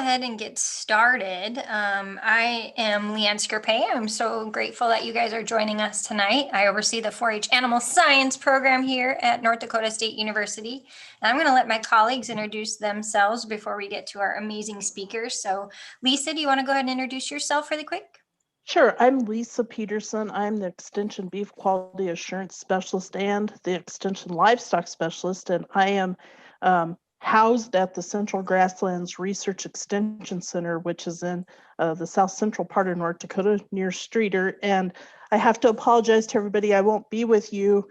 ahead and get started. I am Leanne Scarpay. I'm so grateful that you guys are joining us tonight. I oversee the 4-H Animal Science program here at North Dakota State University. And I'm going to let my colleagues introduce themselves before we get to our amazing speakers. So Lisa, do you want to go ahead and introduce yourself really quick? Sure. I'm Lisa Peterson. I'm the Extension Beef Quality Assurance Specialist and the Extension Livestock Specialist, and I am housed at the Central Grasslands Research Extension Center, which is in the south central part of North Dakota near Streeter. And I have to apologize to everybody. I won't be with you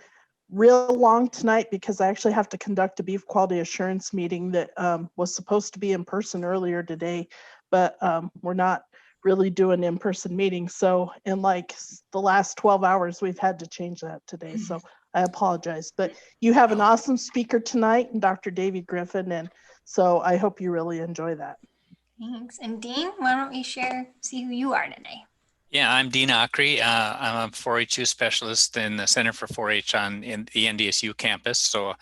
real long tonight because I actually have to conduct a beef quality assurance meeting that was supposed to be in person earlier today, but we're not really do an in-person meeting. So in like the last 12 hours, we've had to change that today. So I apologize, but you have an awesome speaker tonight, and Dr. Davey Griffin. And so I hope you really enjoy that. Thanks. And Dean, why don't we see who you are today? Yeah, I'm Dean Ockery. I'm a 4-H specialist in the Center for 4-H in the NDSU campus. So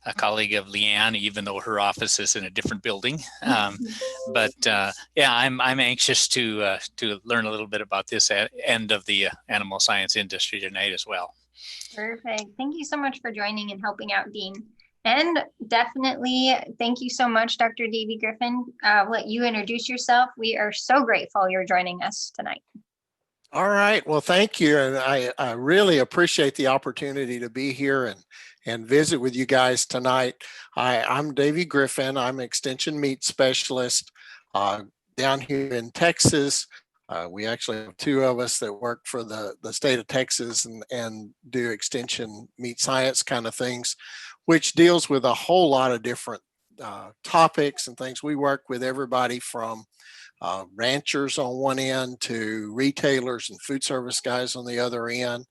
a colleague of Leanne, even though her office is in a different building. Yeah, I'm anxious to learn a little bit about this end of the animal science industry tonight as well. Perfect. Thank you so much for joining and helping out, Dean. And definitely, thank you so much, Dr. Davey Griffin. I'll let you introduce yourself. We are so grateful you're joining us tonight. All right. Well, thank you. And I really appreciate the opportunity to be here and visit with you guys tonight. I'm Davey Griffin. I'm an extension meat specialist down here in Texas. We actually have two of us that work for the state of Texas and do extension meat science kind of things, which deals with a whole lot of different topics and things. We work with everybody from ranchers on one end to retailers and food service guys on the other end.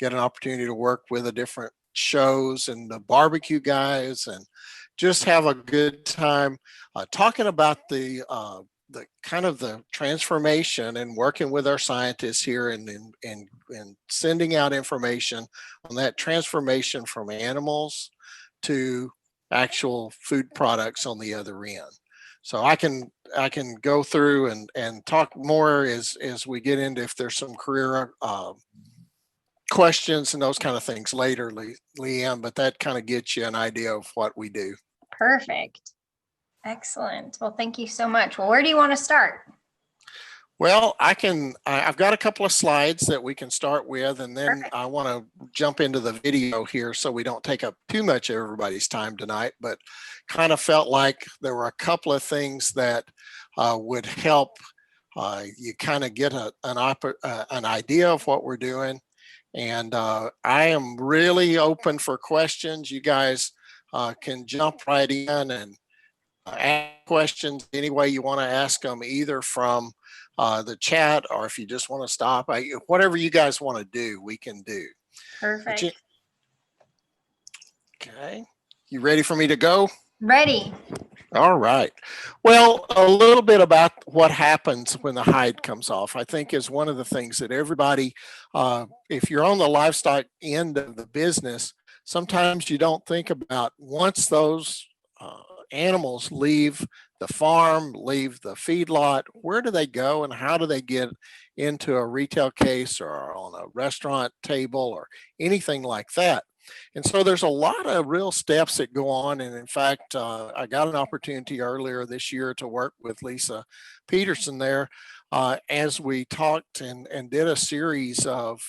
Get an opportunity to work with the different shows and the barbecue guys and just have a good time talking about the kind of the transformation and working with our scientists here and sending out information on that transformation from animals to actual food products on the other end. So I can go through and talk more as we get into if there's some career questions and those kind of things later, Leanne, but that kind of gets you an idea of what we do. Perfect. Excellent. Well, thank you so much. Well, where do you want to start? Well, I've got a couple of slides that we can start with, and then perfect. I want to jump into the video here so we don't take up too much of everybody's time tonight, but kind of felt like there were a couple of things that would help you kind of get an idea of what we're doing. And I am really open for questions. You guys can jump right in and ask questions any way you want to ask them, either from the chat, or if you just want to stop, whatever you guys want to do, we can do. Perfect. Okay. You ready for me to go? Ready. All right. Well, a little bit about what happens when the hide comes off, I think is one of the things that everybody, if you're on the livestock end of the business, sometimes you don't think about once those animals leave the farm, leave the feedlot, where do they go and how do they get into a retail case or on a restaurant table or anything like that? And so there's a lot of real steps that go on. And in fact, I got an opportunity earlier this year to work with Lisa Peterson there as we talked and did a series of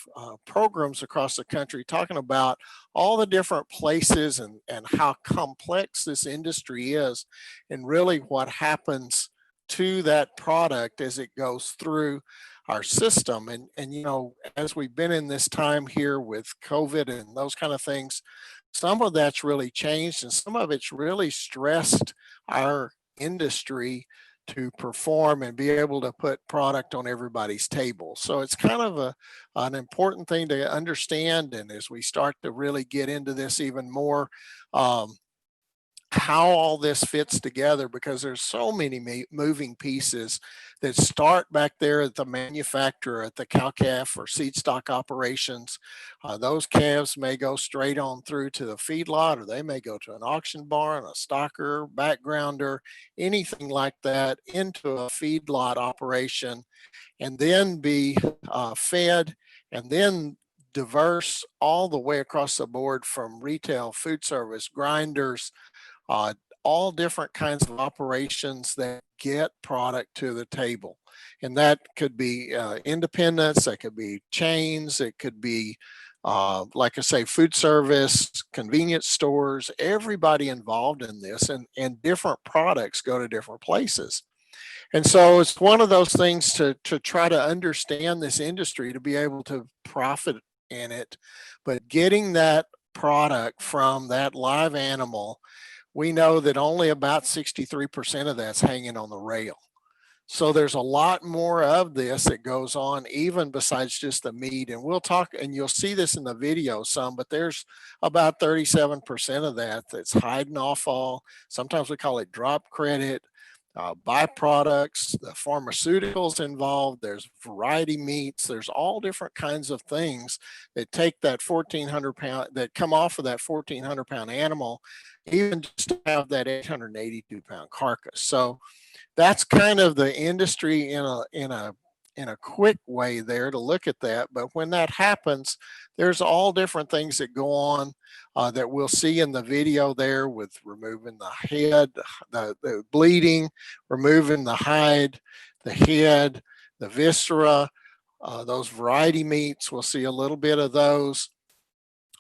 programs across the country talking about all the different places and how complex this industry is and really what happens to that product as it goes through our system. And you know, as we've been in this time here with COVID and those kind of things, some of that's really changed and some of it's really stressed our industry to perform and be able to put product on everybody's table. So it's kind of an important thing to understand. And as we start to really get into this even more, how all this fits together, because there's so many moving pieces that start back there at the manufacturer, at the cow-calf or seed stock operations. Those calves may go straight on through to the feedlot, or they may go to an auction barn, a stocker, backgrounder, anything like that, into a feedlot operation, and then be fed, and then diverse all the way across the board from retail, food service, grinders, uh, all different kinds of operations that get product to the table. And that could be independents, that could be chains, it could be, like I say, food service, convenience stores, everybody involved in this, and different products go to different places. And so it's one of those things to try to understand this industry, to be able to profit in it. But getting that product from that live animal, we know that only about 63% of that's hanging on the rail. So there's a lot more of this that goes on, even besides just the meat. And we'll talk, and you'll see this in the video some, but there's about 37% of that that's hide and offal. Sometimes we call it drop credit, byproducts, the pharmaceuticals involved, there's variety meats, there's all different kinds of things that take that 1,400 pound, that come off of that 1,400 pound animal, even just to have that 882 pound carcass. So that's kind of the industry in a quick way there to look at that. But when that happens, there's all different things that go on that we'll see in the video there, with removing the head, the bleeding, removing the hide, the head, the viscera, those variety meats. We'll see a little bit of those.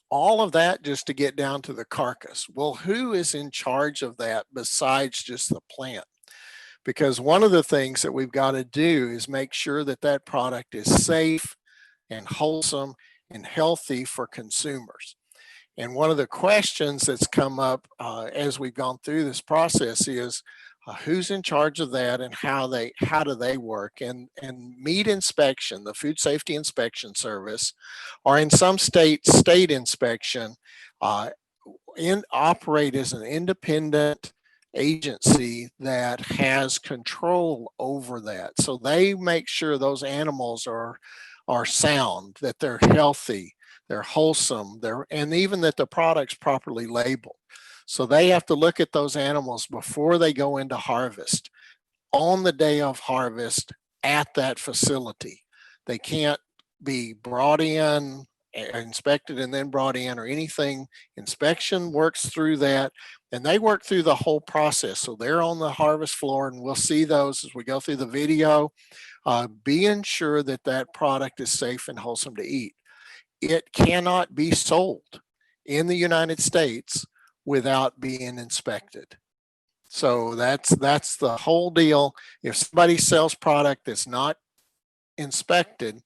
All of that just to get down to the carcass. Well, who is in charge of that besides just the plant? Because one of the things that we've got to do is make sure that that product is safe and wholesome and healthy for consumers. And one of the questions that's come up as we've gone through this process is who's in charge of that, and how do they work? And meat inspection, the Food Safety Inspection Service, or in some states, state inspection, operate as an independent agency that has control over that. So they make sure those animals are sound, that they're healthy, they're wholesome, and even that the product's properly labeled. So they have to look at those animals before they go into harvest, on the day of harvest, at that facility. They can't be brought in, inspected and then brought in, or anything. Inspection works through that, and they work through the whole process. So they're on the harvest floor, and we'll see those as we go through the video, being sure that that product is safe and wholesome to eat. It cannot be sold in the United States without being inspected. So that's the whole deal. If somebody sells product that's not inspected,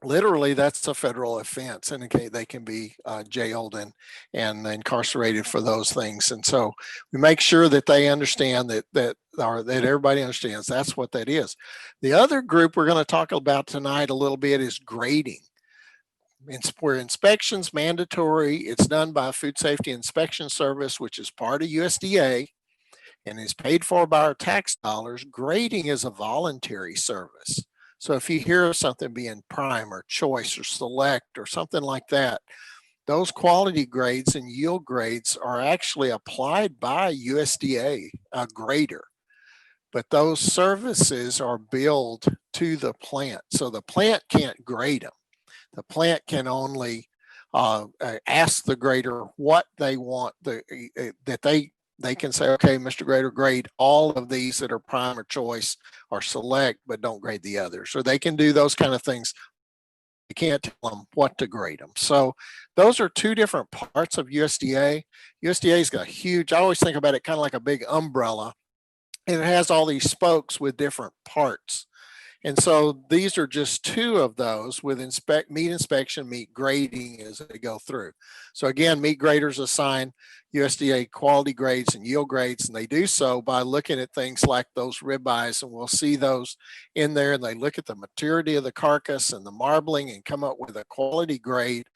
literally that's a federal offense, and okay, they can be jailed and incarcerated for those things. And so we make sure that they understand that everybody understands that's what that is. The other group we're going to talk about tonight a little bit is grading. Where inspection's mandatory, it's done by Food Safety Inspection Service, which is part of USDA and is paid for by our tax dollars. Grading is a voluntary service. So if you hear of something being prime or choice or select or something like that, those quality grades and yield grades are actually applied by USDA, a grader. But those services are billed to the plant. So the plant can't grade them. The plant can only ask the grader what they want, that they can say, okay, Mr. Grader, grade all of these that are prime or choice or select, but don't grade the others. Or they can do those kind of things. You can't tell them what to grade them. So those are two different parts of USDA. USDA's got huge, I always think about it kind of like a big umbrella, and it has all these spokes with different parts. And so these are just two of those, with meat inspection, meat grading as they go through. So again, meat graders assign USDA quality grades and yield grades, and they do so by looking at things like those ribeyes, and we'll see those in there, and they look at the maturity of the carcass and the marbling and come up with a quality grade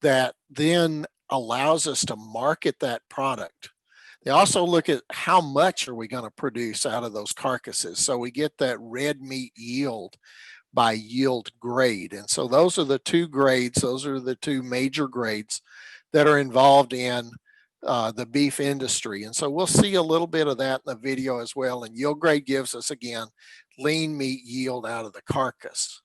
that then allows us to market that product. They also look at how much are we going to produce out of those carcasses. So we get that red meat yield by yield grade. And so those are the two grades, those are the two major grades that are involved in the beef industry. And so we'll see a little bit of that in the video as well. And yield grade gives us, again, lean meat yield out of the carcass.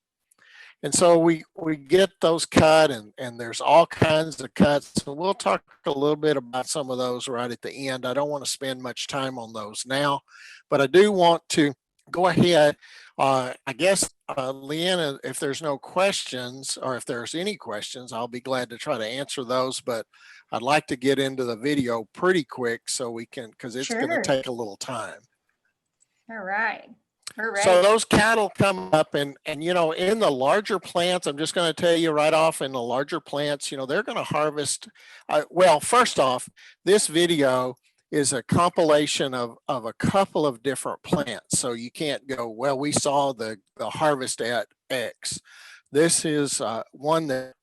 And so we get those cut, and there's all kinds of cuts. So we'll talk a little bit about some of those right at the end. I don't want to spend much time on those now, but I do want to go ahead. I guess, Leanna, if there's no questions, or if there's any questions, I'll be glad to try to answer those, but I'd like to get into the video pretty quick so we can, because it's going to take a little time. All right. So those cattle come up, and you know, in the larger plants, I'm just going to tell you right off, in the larger plants, you know, they're going to harvest. Well, first off, this video is a compilation of a couple of different plants. So you can't go, well, we saw the harvest at X. This is one that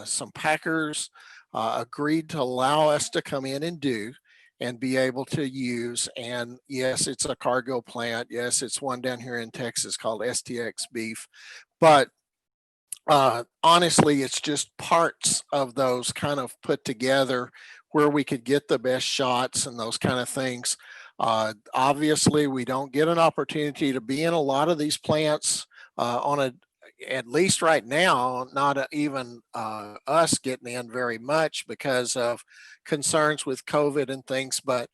some packers agreed to allow us to come in and do and be able to use. And yes, it's a cargo plant. Yes, it's one down here in Texas called STX Beef. But honestly, it's just parts of those kind of put together where we could get the best shots and those kind of things. Obviously, we don't get an opportunity to be in a lot of these plants at least right now, not even us getting in very much because of concerns with COVID and things, but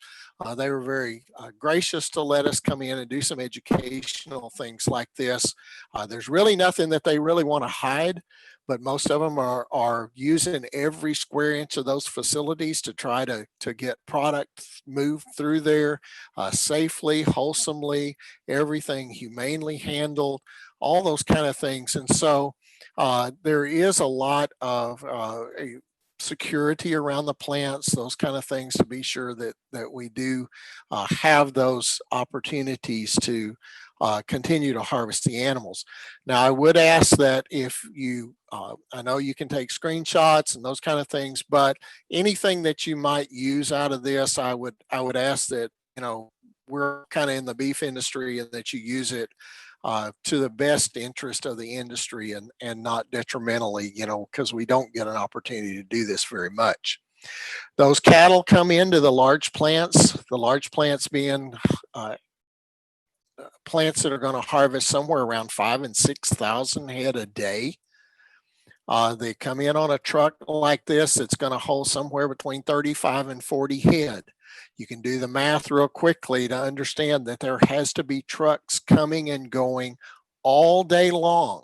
they were very gracious to let us come in and do some educational things like this. There's really nothing that they really want to hide, but most of them are using every square inch of those facilities to try to get product moved through there safely, wholesomely, everything humanely handled, all those kind of things. And so there is a lot of security around the plants, those kind of things, to be sure that we do have those opportunities to continue to harvest the animals. Now, I would ask that if you, I know you can take screenshots and those kind of things, but anything that you might use out of this, I would ask that, you know, we're kind of in the beef industry and that you use it to the best interest of the industry and not detrimentally, you know, because we don't get an opportunity to do this very much. Those cattle come into the large plants being plants that are going to harvest somewhere around 5,000 and 6,000 head a day. They come in on a truck like this. It's going to hold somewhere between 35 and 40 head. You can do the math real quickly to understand that there has to be trucks coming and going all day long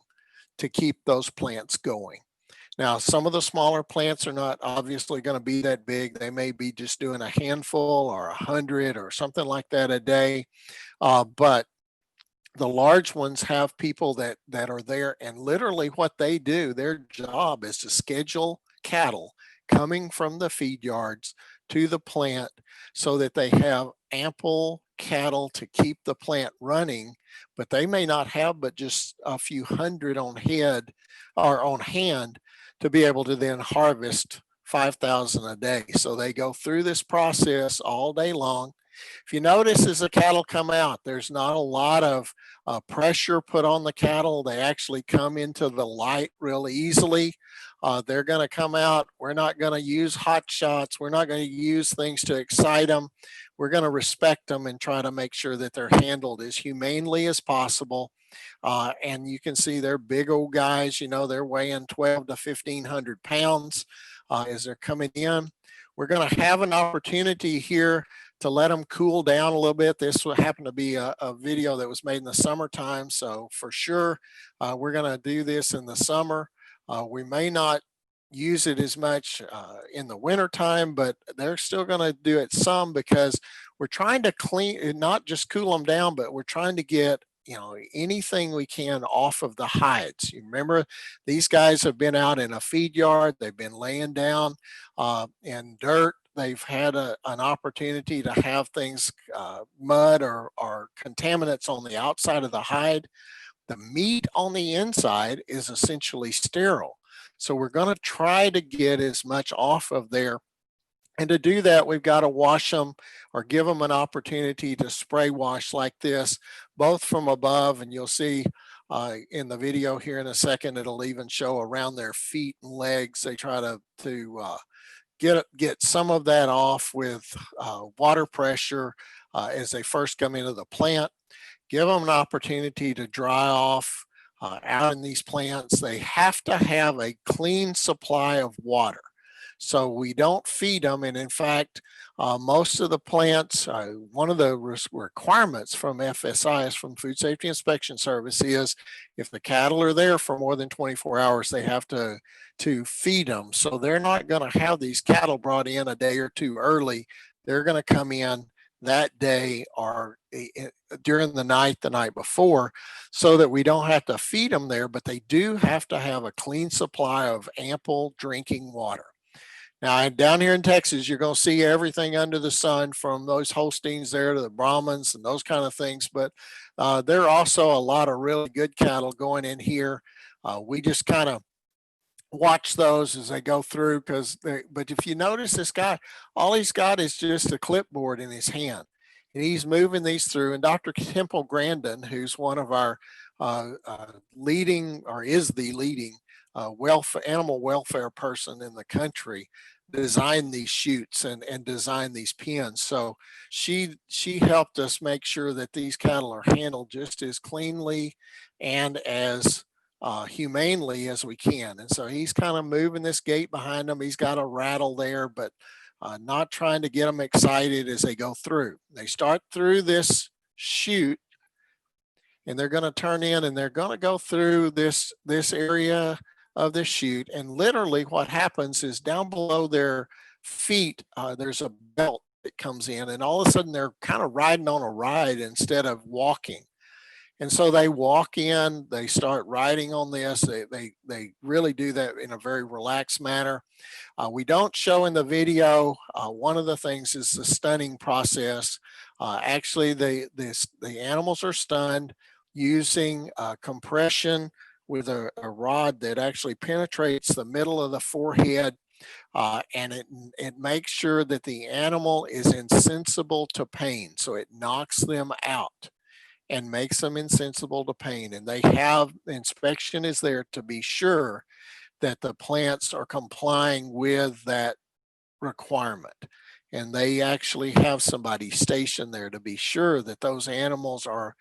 to keep those plants going. Now, some of the smaller plants are not obviously going to be that big. They may be just doing a handful or 100 or something like that a day. But the large ones have people that are there, and literally what they do, their job is to schedule cattle coming from the feed yards to the plant so that they have ample cattle to keep the plant running, but they may not have but just a few hundred on head or on hand to be able to then harvest 5,000 a day. So they go through this process all day long. If you notice, as the cattle come out, there's not a lot of pressure put on the cattle. They actually come into the light really easily. They're going to come out. We're not going to use hot shots. We're not going to use things to excite them. We're going to respect them and try to make sure that they're handled as humanely as possible. And you can see they're big old guys. You know, they're weighing 12 to 1,500 pounds as they're coming in. We're going to have an opportunity here to let them cool down a little bit. This would happen to be a video that was made in the summertime. So for sure, we're going to do this in the summer. We may not use it as much in the winter time, but they're still going to do it some because we're trying to clean, not just cool them down, but we're trying to get, you know, anything we can off of the hides. You remember, these guys have been out in a feed yard. They've been laying down in dirt. They've had an opportunity to have things, mud or contaminants on the outside of the hide. The meat on the inside is essentially sterile. So we're going to try to get as much off of there And to do that, we've got to wash them or give them an opportunity to spray wash like this, both from above, and you'll see in the video here in a second, it'll even show around their feet and legs. They try to get some of that off with water pressure as they first come into the plant. Give them an opportunity to dry off out in these plants. They have to have a clean supply of water. So we don't feed them. And in fact, most of the plants, one of the requirements from FSI, from Food Safety Inspection Service, is if the cattle are there for more than 24 hours, they have to feed them. So they're not going to have these cattle brought in a day or two early. They're going to come in that day or during the night before, so that we don't have to feed them there, but they do have to have a clean supply of ample drinking water. Now, down here in Texas, you're going to see everything under the sun, from those Holsteins there to the Brahmins and those kind of things. But there are also a lot of really good cattle going in here. We just kind of watch those as they go through, but if you notice, this guy, all he's got is just a clipboard in his hand, and he's moving these through. And Dr. Temple Grandin, who's one of our leading, or is the leading animal welfare person in the country, designed these chutes and designed these pens. So she helped us make sure that these cattle are handled just as cleanly and as humanely as we can. And so he's kind of moving this gate behind him. He's got a rattle there, but not trying to get them excited as they go through. They start through this chute, and they're going to turn in, and they're going to go through this area of the chute. And literally what happens is, down below their feet, there's a belt that comes in, and all of a sudden they're kind of riding on a ride instead of walking. And so they walk in, they start riding on this. They really do that in a very relaxed manner. We don't show in the video, one of the things is the stunning process. Actually, the animals are stunned using compression with a rod that actually penetrates the middle of the forehead, and it makes sure that the animal is insensible to pain. So it knocks them out and makes them insensible to pain. And the inspection is there to be sure that the plants are complying with that requirement. And they actually have somebody stationed there to be sure that those animals are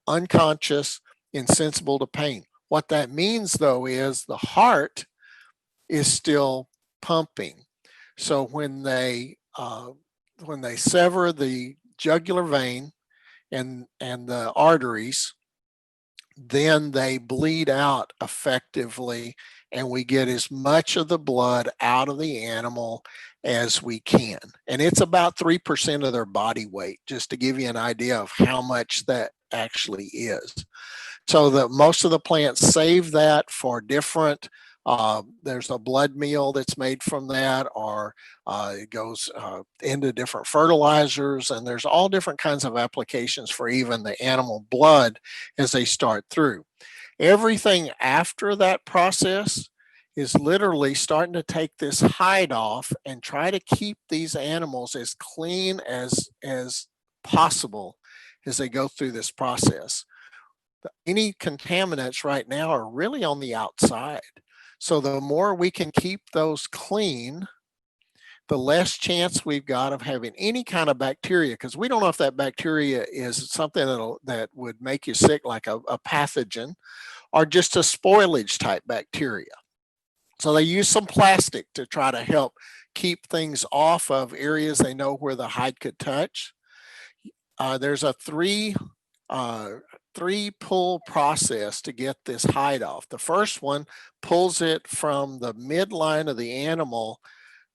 unconscious, insensible to pain. What that means, though, is the heart is still pumping. So when they sever the jugular vein and the arteries, then they bleed out effectively, and we get as much of the blood out of the animal as we can. And it's about 3% of their body weight, just to give you an idea of how much that actually is. So that most of the plants save that for different, there's a blood meal that's made from that, or it goes into different fertilizers, and there's all different kinds of applications for even the animal blood as they start through. Everything after that process is literally starting to take this hide off and try to keep these animals as clean as possible as they go through this process. Any contaminants right now are really on the outside. So the more we can keep those clean, the less chance we've got of having any kind of bacteria, because we don't know if that bacteria is something that would make you sick, like a pathogen, or just a spoilage type bacteria. So they use some plastic to try to help keep things off of areas they know where the hide could touch. There's a three pull process to get this hide off. The first one pulls it from the midline of the animal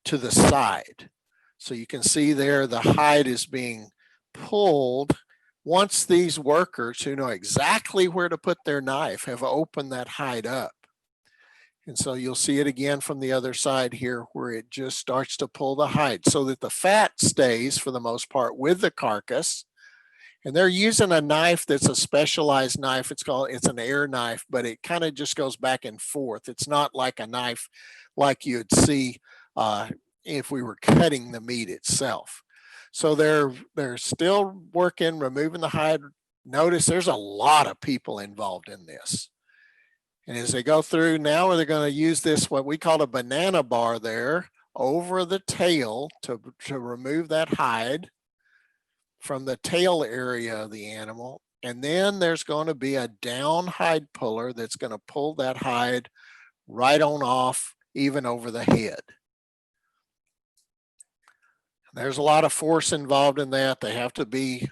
to the side. So you can see there the hide is being pulled. Once these workers, who know exactly where to put their knife, have opened that hide up. And so you'll see it again from the other side here, where it just starts to pull the hide so that the fat stays, for the most part, with the carcass. And they're using a knife that's a specialized knife. It's an air knife, but it kind of just goes back and forth. It's not like a knife like you'd see if we were cutting the meat itself. So they're still working, removing the hide. Notice there's a lot of people involved in this. And as they go through, now they're going to use this, what we call a banana bar there, over the tail to remove that hide from the tail area of the animal. And then there's going to be a down hide puller that's going to pull that hide right on off, even over the head. There's a lot of force involved in that. They have to be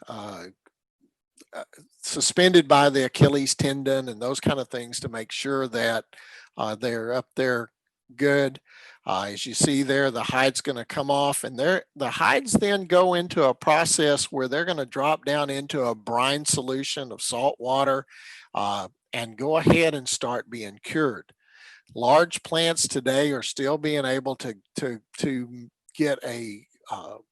suspended by the Achilles tendon and those kind of things to make sure that they're up there good. As you see there, the hide's going to come off, and the hides then go into a process where they're going to drop down into a brine solution of salt water and go ahead and start being cured. Large plants today are still being able to get a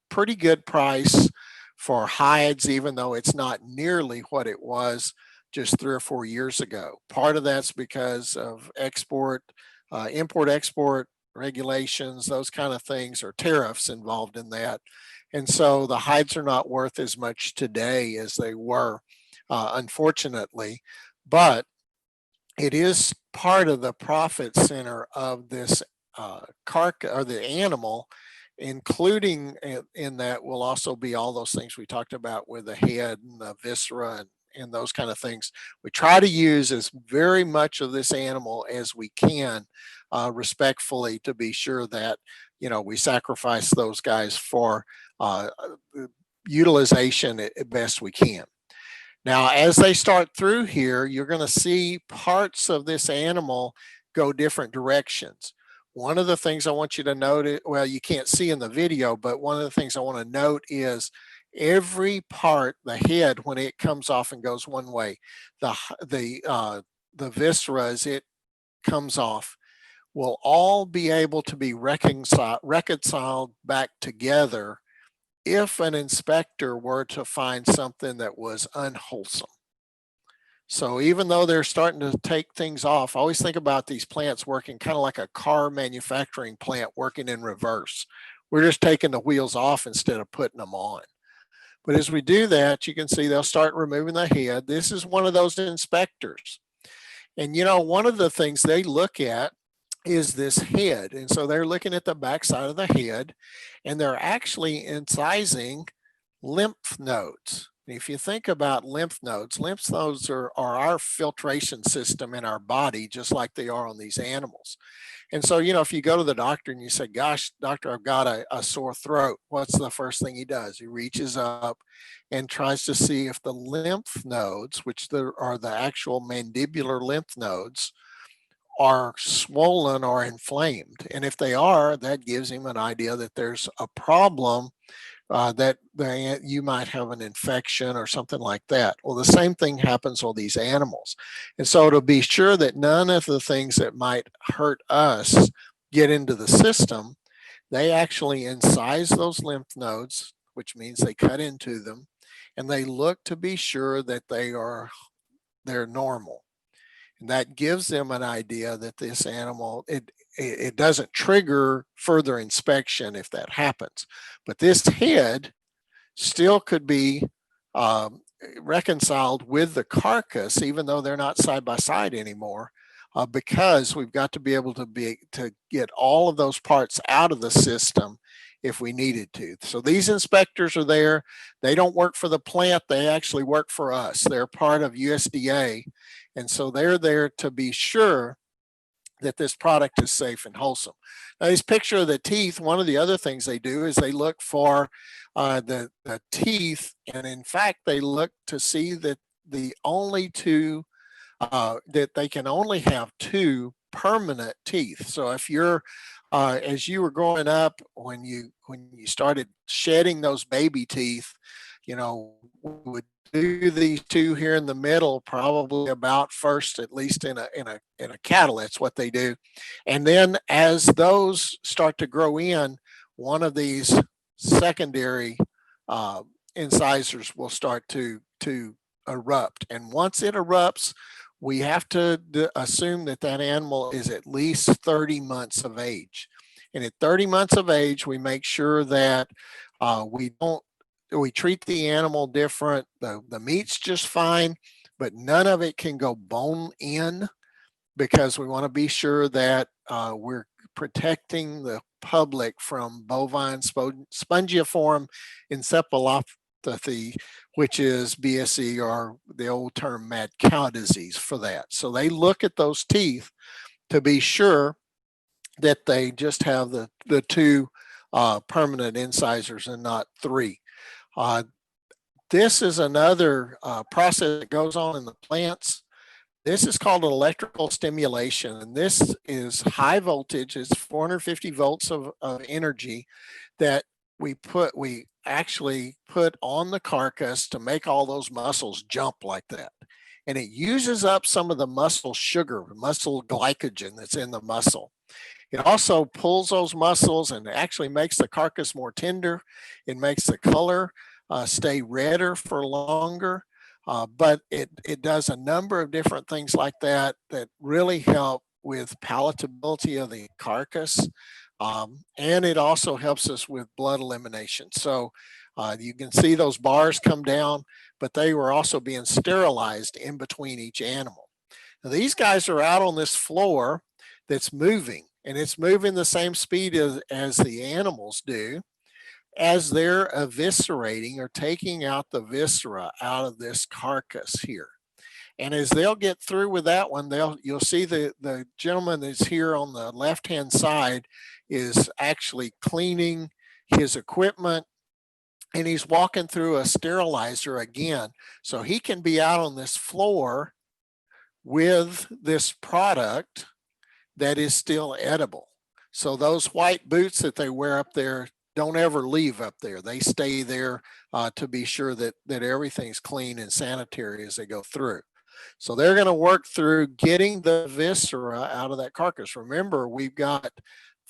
pretty good price for hides, even though it's not nearly what it was just 3 or 4 years ago. Part of that's because of import-export regulations, those kind of things, or tariffs involved in that. And so the hides are not worth as much today as they were, unfortunately. But it is part of the profit center of this carcass or the animal, including in that will also be all those things we talked about with the head and the viscera and those kind of things. We try to use as very much of this animal as we can, respectfully, to be sure that, we sacrifice those guys for utilization at best we can. Now, as they start through here, you're going to see parts of this animal go different directions. One of the things I want you to note, well, you can't see in the video, but one of the things I want to note is every part, the head, when it comes off and goes one way, the viscera as it comes off will all be able to be reconciled back together if an inspector were to find something that was unwholesome. So even though they're starting to take things off, I always think about these plants working kind of like a car manufacturing plant working in reverse. We're just taking the wheels off instead of putting them on. But as we do that, you can see they'll start removing the head. This is one of those inspectors. And one of the things they look at is this head. And so they're looking at the back side of the head, and they're actually incising lymph nodes. If you think about lymph nodes are our filtration system in our body, just like they are on these animals. And so, if you go to the doctor and you say, gosh, doctor, I've got a sore throat, what's the first thing he does? He reaches up and tries to see if the lymph nodes, which are the actual mandibular lymph nodes, are swollen or inflamed. And if they are, that gives him an idea that there's a problem, that you might have an infection or something like that. Well, the same thing happens with these animals. And so to be sure that none of the things that might hurt us get into the system, they actually incise those lymph nodes, which means they cut into them, and they look to be sure that they're normal. And that gives them an idea that this animal, it doesn't trigger further inspection if that happens. But this head still could be reconciled with the carcass, even though they're not side by side anymore, because we've got to be able to get all of those parts out of the system if we needed to. So these inspectors are there. They don't work for the plant. They actually work for us. They're part of USDA. And so they're there to be sure that this product is safe and wholesome. Now, this picture of the teeth, one of the other things they do is they look for the teeth. And in fact, they look to see that that they can only have 2 permanent teeth. So if you're, as you were growing up, when you started shedding those baby teeth, we would do these 2 here in the middle, probably about first, at least in a cattle. That's what they do. And then as those start to grow in, one of these secondary incisors will start to erupt. And once it erupts, we have to assume that animal is at least 30 months of age. And at 30 months of age, we make sure that we treat the animal different. The meat's just fine, but none of it can go bone in, because we want to be sure that we're protecting the public from bovine spongiform encephalopathy, which is BSE, or the old term mad cow disease for that. So they look at those teeth to be sure that they just have the two permanent incisors and not three. This is another process that goes on in the plants. This is called an electrical stimulation, and this is high voltage. It's 450 volts of energy that we actually put on the carcass to make all those muscles jump like that. And it uses up some of the muscle sugar, muscle glycogen that's in the muscle. It also pulls those muscles and actually makes the carcass more tender. It makes the color stay redder for longer. But it does a number of different things like that that really help with palatability of the carcass. And it also helps us with blood elimination. So you can see those bars come down, but they were also being sterilized in between each animal. Now, these guys are out on this floor that's moving, and it's moving the same speed as the animals do, as they're eviscerating or taking out the viscera out of this carcass here. And as they'll get through with that one, you'll see the gentleman that's here on the left-hand side is actually cleaning his equipment, and he's walking through a sterilizer again. So he can be out on this floor with this product that is still edible. So those white boots that they wear up there don't ever leave up there. They stay there to be sure that everything's clean and sanitary as they go through. So they're going to work through getting the viscera out of that carcass. Remember, we've got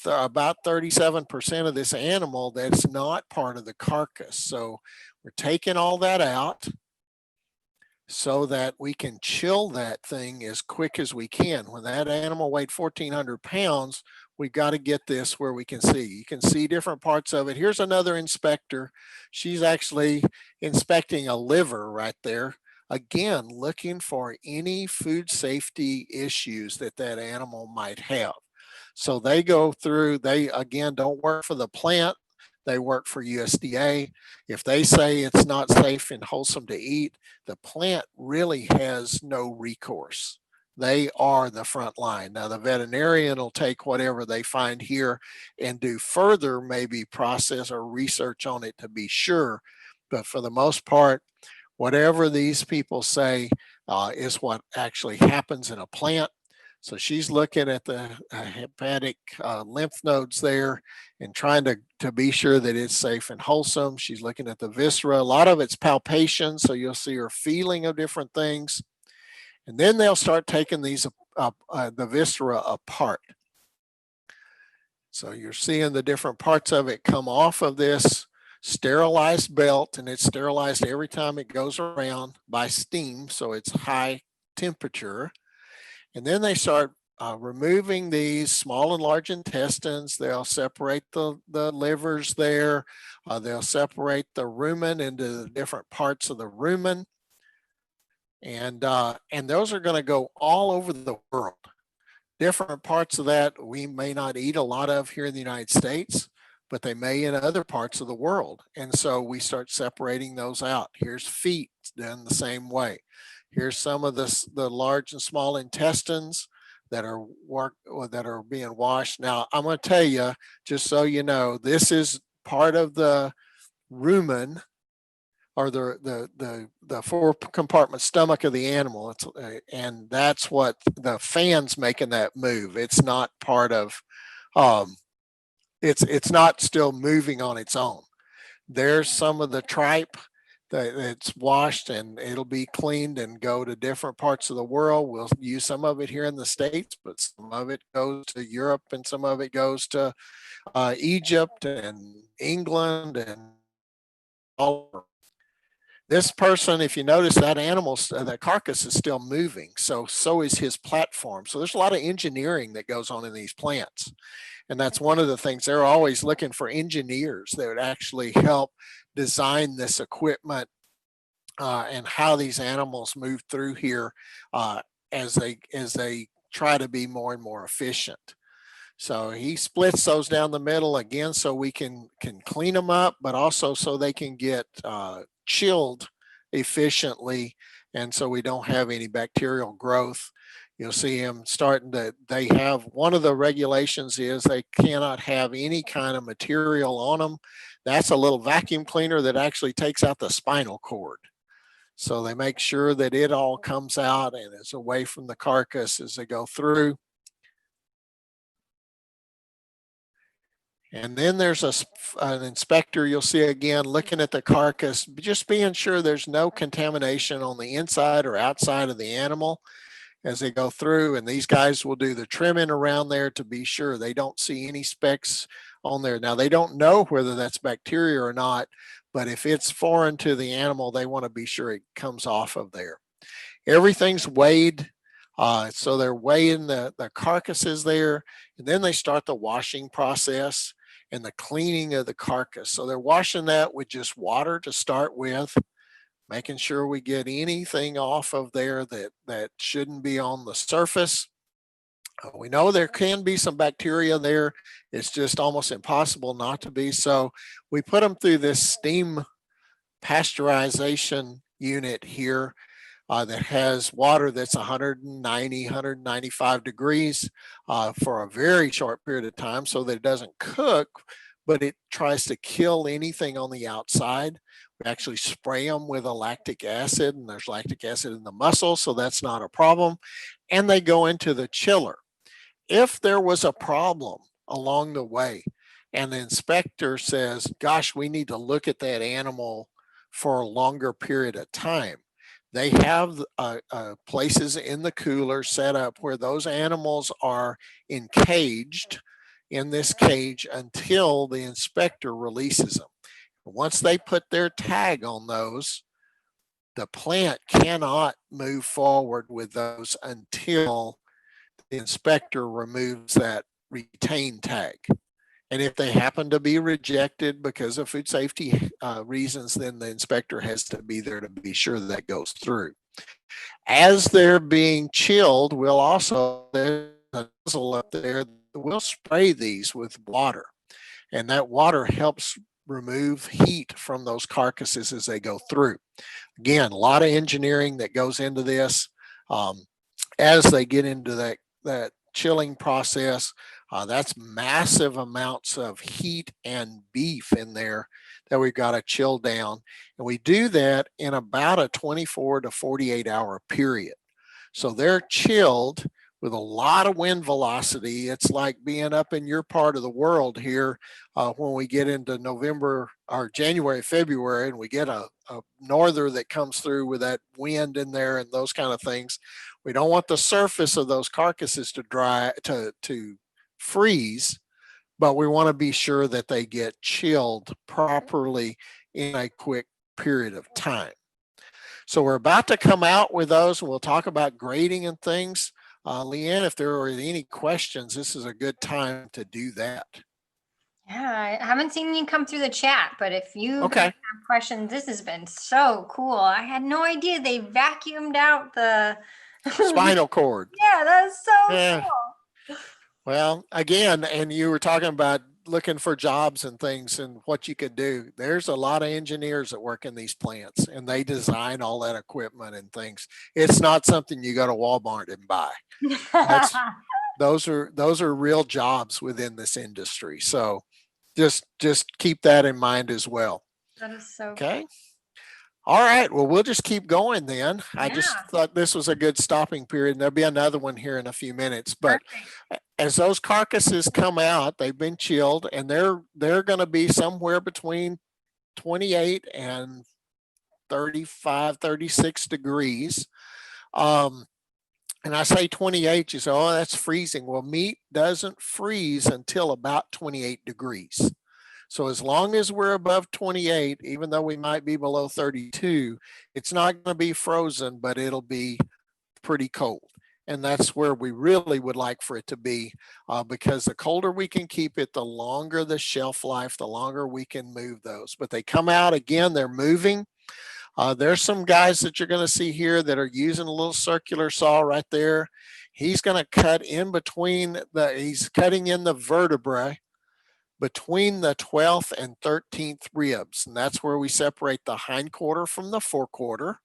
about 37% of this animal that's not part of the carcass. So we're taking all that out so that we can chill that thing as quick as we can. When that animal weighed 1,400 pounds, we've got to get this where we can see. You can see different parts of it. Here's another inspector. She's actually inspecting a liver right there. Again, looking for any food safety issues that animal might have. So they go through, they again don't work for the plant, they work for USDA. If they say it's not safe and wholesome to eat, the plant really has no recourse. They are the front line. Now the veterinarian will take whatever they find here and do further maybe process or research on it to be sure. But for the most part, whatever these people say is what actually happens in a plant. So she's looking at the hepatic lymph nodes there and trying to be sure that it's safe and wholesome. She's looking at the viscera. A lot of it's palpation, so you'll see her feeling of different things. And then they'll start taking these the viscera apart. So you're seeing the different parts of it come off of this sterilized belt, and it's sterilized every time it goes around by steam, so it's high temperature. And then they start removing these small and large intestines. They'll separate the livers there. They'll separate the rumen into the different parts of the rumen. And those are going to go all over the world. Different parts of that we may not eat a lot of here in the United States, but they may in other parts of the world. And so we start separating those out. Here's feet done the same way. Here's some of the large and small intestines that are being washed. Now, I'm going to tell you, just so you know, this is part of the rumen, or the four compartment stomach of the animal. And that's what the fan's making that move. It's not part of, it's not still moving on its own. There's some of the tripe that's washed, and it'll be cleaned and go to different parts of the world. We'll use some of it here in the States, but some of it goes to Europe, and some of it goes to Egypt and England and all over. This person, if you notice, that animal, that carcass is still moving. So is his platform. So there's a lot of engineering that goes on in these plants. And that's one of the things they're always looking for, engineers that would actually help design this equipment and how these animals move through here as they try to be more and more efficient. So he splits those down the middle again, so we can clean them up, but also so they can get chilled efficiently, and so we don't have any bacterial growth. You'll see him starting to, they have, one of the regulations is they cannot have any kind of material on them. That's a little vacuum cleaner that actually takes out the spinal cord. So they make sure that it all comes out and is away from the carcass as they go through. And then there's an inspector you'll see again looking at the carcass, just being sure there's no contamination on the inside or outside of the animal as they go through. And these guys will do the trimming around there to be sure they don't see any specks on there. Now, they don't know whether that's bacteria or not, but if it's foreign to the animal, they want to be sure it comes off of there. Everything's weighed. So they're weighing the carcasses there, and then they start the washing process and the cleaning of the carcass. So they're washing that with just water to start with, making sure we get anything off of there that shouldn't be on the surface. We know there can be some bacteria there. It's just almost impossible not to be. So we put them through this steam pasteurization unit here that has water that's 190, 195 degrees for a very short period of time so that it doesn't cook, but it tries to kill anything on the outside. We actually spray them with a lactic acid, and there's lactic acid in the muscle, so that's not a problem. And they go into the chiller. If there was a problem along the way and the inspector says, gosh, we need to look at that animal for a longer period of time, they have places in the cooler set up where those animals are encaged in this cage until the inspector releases them. Once they put their tag on those, the plant cannot move forward with those until the inspector removes that retain tag. And if they happen to be rejected because of food safety reasons, then the inspector has to be there to be sure that goes through. As they're being chilled, we'll also, there's a nozzle up there, we'll spray these with water. And that water helps remove heat from those carcasses as they go through. Again, a lot of engineering that goes into this as they get into that chilling process. That's massive amounts of heat and beef in there that we've got to chill down. And we do that in about a 24 to 48 hour period. So they're chilled with a lot of wind velocity. It's like being up in your part of the world here when we get into November or January, February, and we get a norther that comes through with that wind in there and those kind of things. We don't want the surface of those carcasses to dry, to freeze, but we want to be sure that they get chilled properly in a quick period of time. So we're about to come out with those, and we'll talk about grading and things. Leanne, if there are any questions, this is a good time to do that. Yeah, I haven't seen you come through the chat, but if you Okay. have questions, this has been so cool. I had no idea they vacuumed out the Spinal cord. Yeah, that's so Yeah. cool. Well, again, and you were talking about looking for jobs and things and what you could do. There's a lot of engineers that work in these plants, and they design all that equipment and things. It's not something you go to Walmart and buy. That's, those are real jobs within this industry. So just keep that in mind as well. That is so okay. All right. Well, we'll just keep going then. I just thought this was a good stopping period, and there'll be another one here in a few minutes. But as those carcasses come out, they've been chilled, and they're going to be somewhere between 28 and 35, 36 degrees. And I say 28, you say, oh, that's freezing. Well, meat doesn't freeze until about 28 degrees. So as long as we're above 28, even though we might be below 32, it's not going to be frozen, but it'll be pretty cold. And that's where we really would like for it to be, because the colder we can keep it, the longer the shelf life, the longer we can move those. But they come out again, they're moving. There's some guys that you're going to see here that are using a little circular saw right there. He's going to cut in between he's cutting in the vertebrae between the 12th and 13th ribs. And that's where we separate the hindquarter from the forequarter.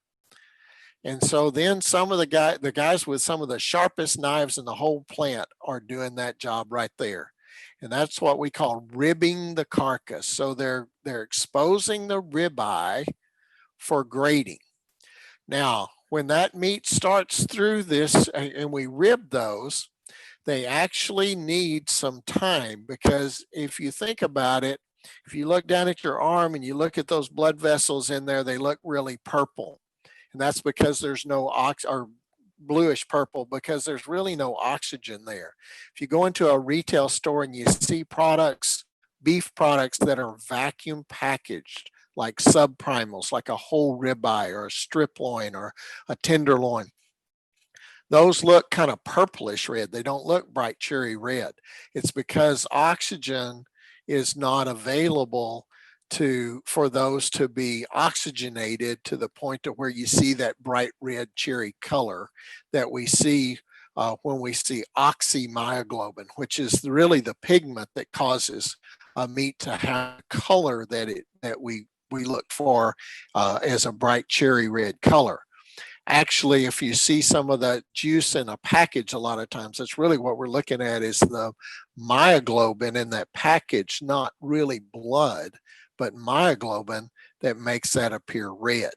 And so then some of the guys with some of the sharpest knives in the whole plant are doing that job right there. And that's what we call ribbing the carcass. So they're exposing the ribeye for grading. Now, when that meat starts through this and we rib those, they actually need some time, because if you think about it, if you look down at your arm and you look at those blood vessels in there, they look really purple. And that's because there's no or bluish purple, because there's really no oxygen there. If you go into a retail store and you see products, beef products that are vacuum packaged, like subprimals, like a whole ribeye or a strip loin or a tenderloin, those look kind of purplish red. They don't look bright cherry red. It's because oxygen is not available for those to be oxygenated to the point to where you see that bright red cherry color that we see when we see oxymyoglobin, which is really the pigment that causes a meat to have color that we look for as a bright cherry red color. Actually, if you see some of the juice in a package, a lot of times that's really what we're looking at, is the myoglobin in that package, not really blood, but myoglobin that makes that appear red.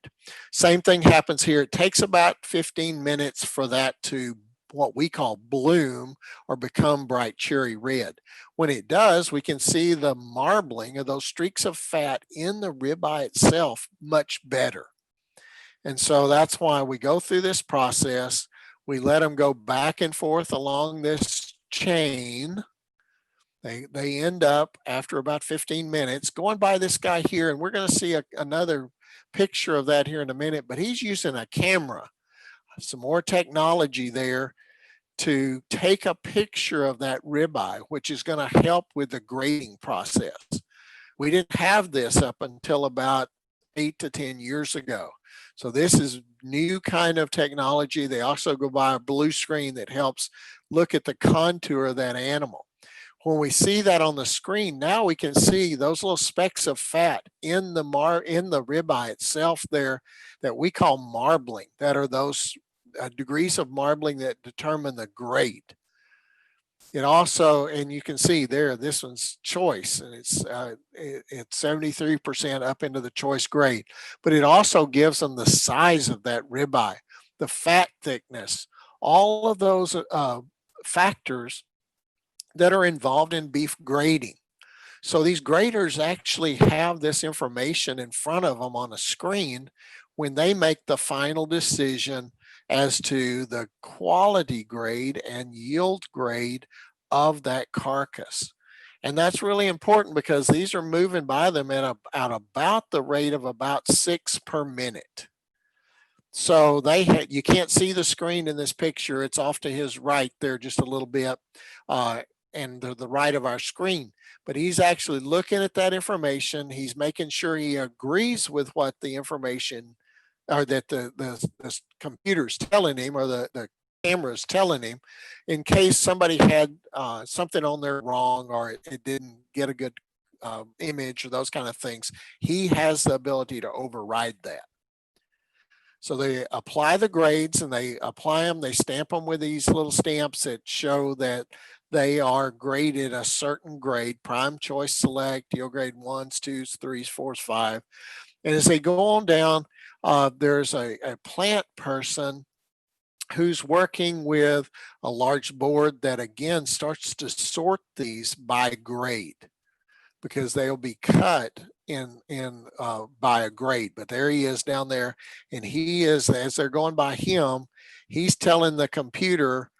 Same thing happens here. It takes about 15 minutes for that to what we call bloom or become bright cherry red. When it does, we can see the marbling of those streaks of fat in the ribeye itself much better. And so that's why we go through this process. We let them go back and forth along this chain. They end up, after about 15 minutes, going by this guy here, and we're going to see another picture of that here in a minute, but he's using a camera, some more technology there to take a picture of that ribeye, which is going to help with the grading process. We didn't have this up until about 8 to 10 years ago. So this is new kind of technology. They also go by a blue screen that helps look at the contour of that animal. When we see that on the screen, now we can see those little specks of fat in the ribeye itself there that we call marbling, that are those degrees of marbling that determine the grade. It also, and you can see there, this one's choice, and it's 73% up into the choice grade, but it also gives them the size of that ribeye, the fat thickness, all of those factors that are involved in beef grading. So these graders actually have this information in front of them on a screen when they make the final decision as to the quality grade and yield grade of that carcass. And that's really important, because these are moving by them at about the rate of about 6 per minute. So you can't see the screen in this picture. It's off to his right there just a little bit, and to the right of our screen. But he's actually looking at that information. He's making sure he agrees with what the information, or that the computer's telling him, or the camera's telling him, in case somebody had something on there wrong, or it didn't get a good image, or those kind of things. He has the ability to override that. So they apply the grades, and they apply them, they stamp them with these little stamps that show that they are graded a certain grade: prime, choice, select, yield grade 1s, 2s, 3s, 4s, 5. And as they go on down, there's a plant person who's working with a large board that again starts to sort these by grade, because they'll be cut in by a grade. But there he is down there, and he is, as they're going by him, he's telling the computer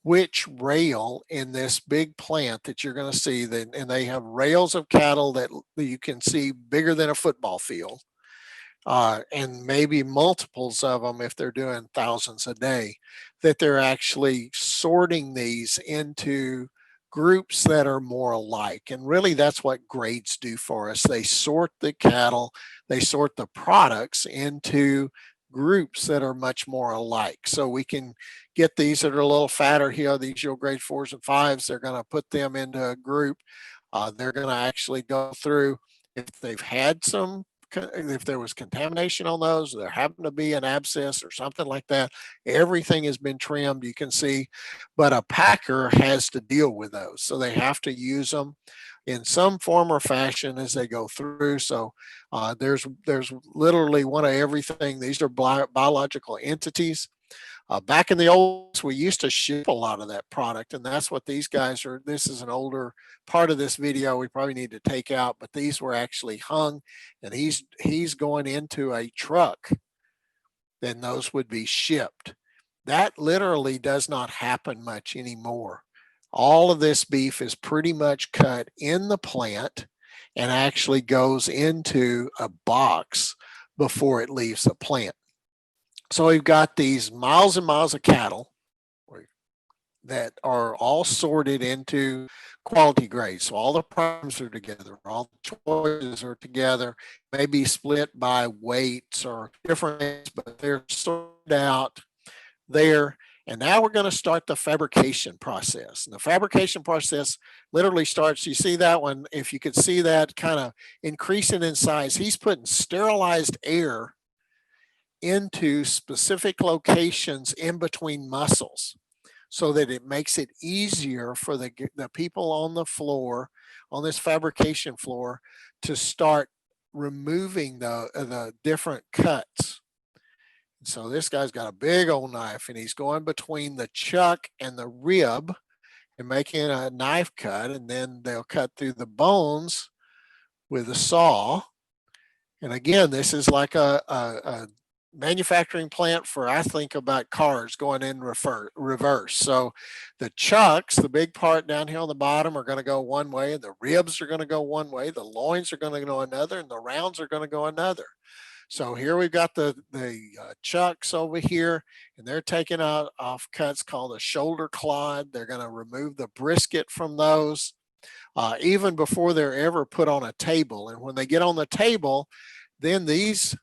which rail in this big plant that you're going to see, and they have rails of cattle that you can see bigger than a football field. and maybe multiples of them if they're doing thousands a day, that they're actually sorting these into groups that are more alike. And really that's what grades do for us. They sort the cattle, they sort the products into groups that are much more alike. So we can get these that are a little fatter here, these your grade 4s and 5s, they're going to put them into a group. They're going to actually go through if they've had some, if there was contamination on those, there happened to be an abscess or something like that, everything has been trimmed, you can see, but a packer has to deal with those. So they have to use them in some form or fashion as they go through. So there's literally one of everything. These are biological entities. Back in the old days, we used to ship a lot of that product, and that's what these guys are. This is an older part of this video we probably need to take out, but these were actually hung, and he's going into a truck, then those would be shipped. That literally does not happen much anymore. All of this beef is pretty much cut in the plant and actually goes into a box before it leaves the plant. So we've got these miles and miles of cattle that are all sorted into quality grades. So all the primes are together, all the choices are together, maybe split by weights or different things, but they're sorted out there. And now we're going to start the fabrication process. And the fabrication process literally starts, you see that one, if you could see that kind of increasing in size, he's putting sterilized air into specific locations in between muscles so that it makes it easier for the people on the floor, on this fabrication floor, to start removing the different cuts. So this guy's got a big old knife and he's going between the chuck and the rib and making a knife cut, and then they'll cut through the bones with a saw. And again, this is like a manufacturing plant for, I think about cars going in reverse. So the chucks, the big part down here on the bottom, are going to go one way, and the ribs are going to go one way, the loins are going to go another, and the rounds are going to go another. So here we've got the chucks over here, and they're taking out off cuts called a shoulder clod. They're going to remove the brisket from those even before they're ever put on a table. And when they get on the table, then these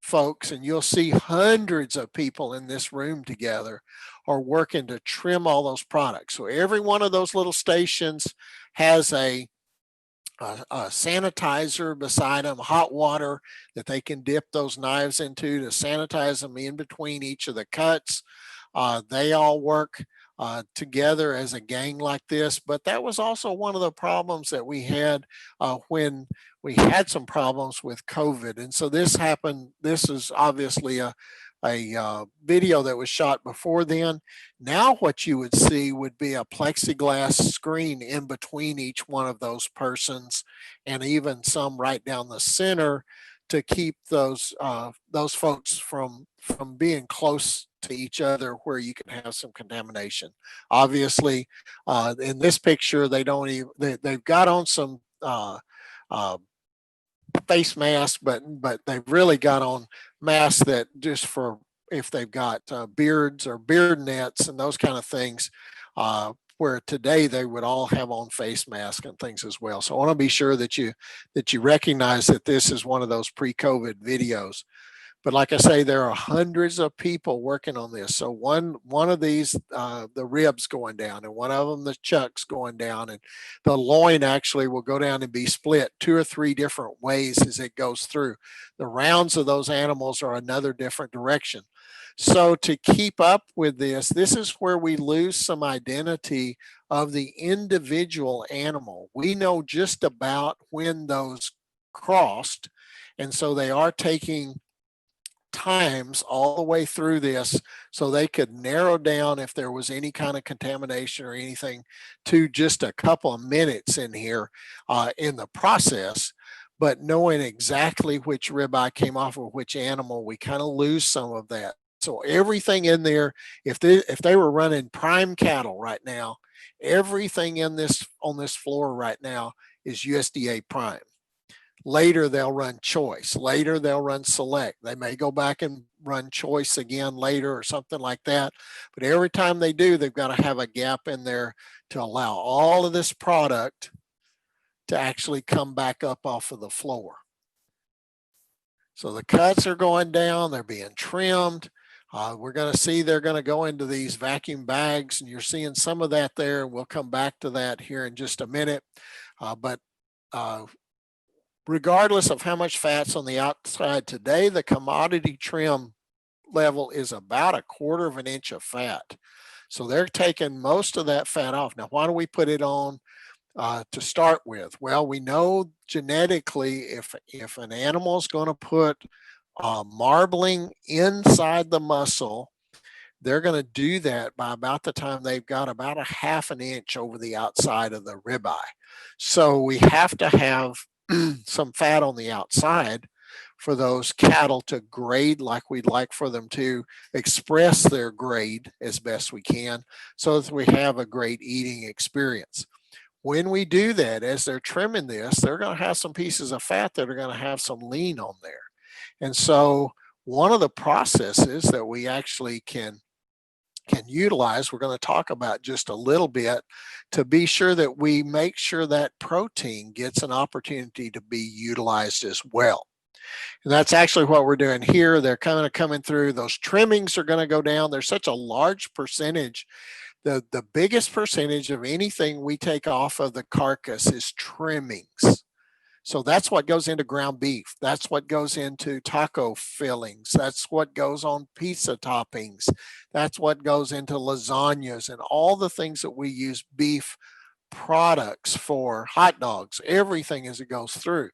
folks, and you'll see hundreds of people in this room together, are working to trim all those products. So every one of those little stations has a sanitizer beside them, hot water that they can dip those knives into to sanitize them in between each of the cuts. They all work together as a gang like this, but that was also one of the problems that we had when we had some problems with COVID. And so this happened. This is obviously a video that was shot before then. Now what you would see would be a plexiglass screen in between each one of those persons, and even some right down the center to keep those folks from being close to each other where you can have some contamination. Obviously, in this picture, they don't even, they've got on some face masks, but they've really got on masks that just for if they've got beards or beard nets and those kind of things, where today they would all have on face masks and things as well. So I want to be sure that you recognize that this is one of those pre-COVID videos. But like I say, there are hundreds of people working on this. So one of these, the ribs going down, and one of them, the chucks going down, and the loin actually will go down and be split 2 or 3 different ways as it goes through. The rounds of those animals are another different direction. So to keep up with this is where we lose some identity of the individual animal. We know just about when those crossed, and so they are taking times all the way through this so they could narrow down if there was any kind of contamination or anything to just a couple of minutes in here in the process. But knowing exactly which ribeye came off of which animal, we kind of lose some of that. So everything in there, if they were running prime cattle right now, everything in this on this floor right now is USDA prime. Later, they'll run choice. Later, they'll run select. They may go back and run choice again later or something like that. But every time they do, they've got to have a gap in there to allow all of this product to actually come back up off of the floor. So the cuts are going down, they're being trimmed. We're going to see they're going to go into these vacuum bags, and you're seeing some of that there. We'll come back to that here in just a minute. But regardless of how much fat's on the outside today, the commodity trim level is about 1/4 of an inch of fat. So they're taking most of that fat off. Now, why do we put it on to start with? Well, we know genetically if an animal is going to put marbling inside the muscle, they're going to do that by about the time they've got about 1/2 an inch over the outside of the ribeye. So we have to have some fat on the outside for those cattle to grade like we'd like for them to express their grade as best we can, so that we have a great eating experience. When we do that, as they're trimming this, they're going to have some pieces of fat that are going to have some lean on there. And so one of the processes that we actually can utilize, we're going to talk about just a little bit, to be sure that we make sure that protein gets an opportunity to be utilized as well. And that's actually what we're doing here. They're kind of coming through. Those trimmings are going to go down. There's such a large percentage. The biggest percentage of anything we take off of the carcass is trimmings. So that's what goes into ground beef. That's what goes into taco fillings. That's what goes on pizza toppings. That's what goes into lasagnas and all the things that we use beef products for, hot dogs, everything as it goes through.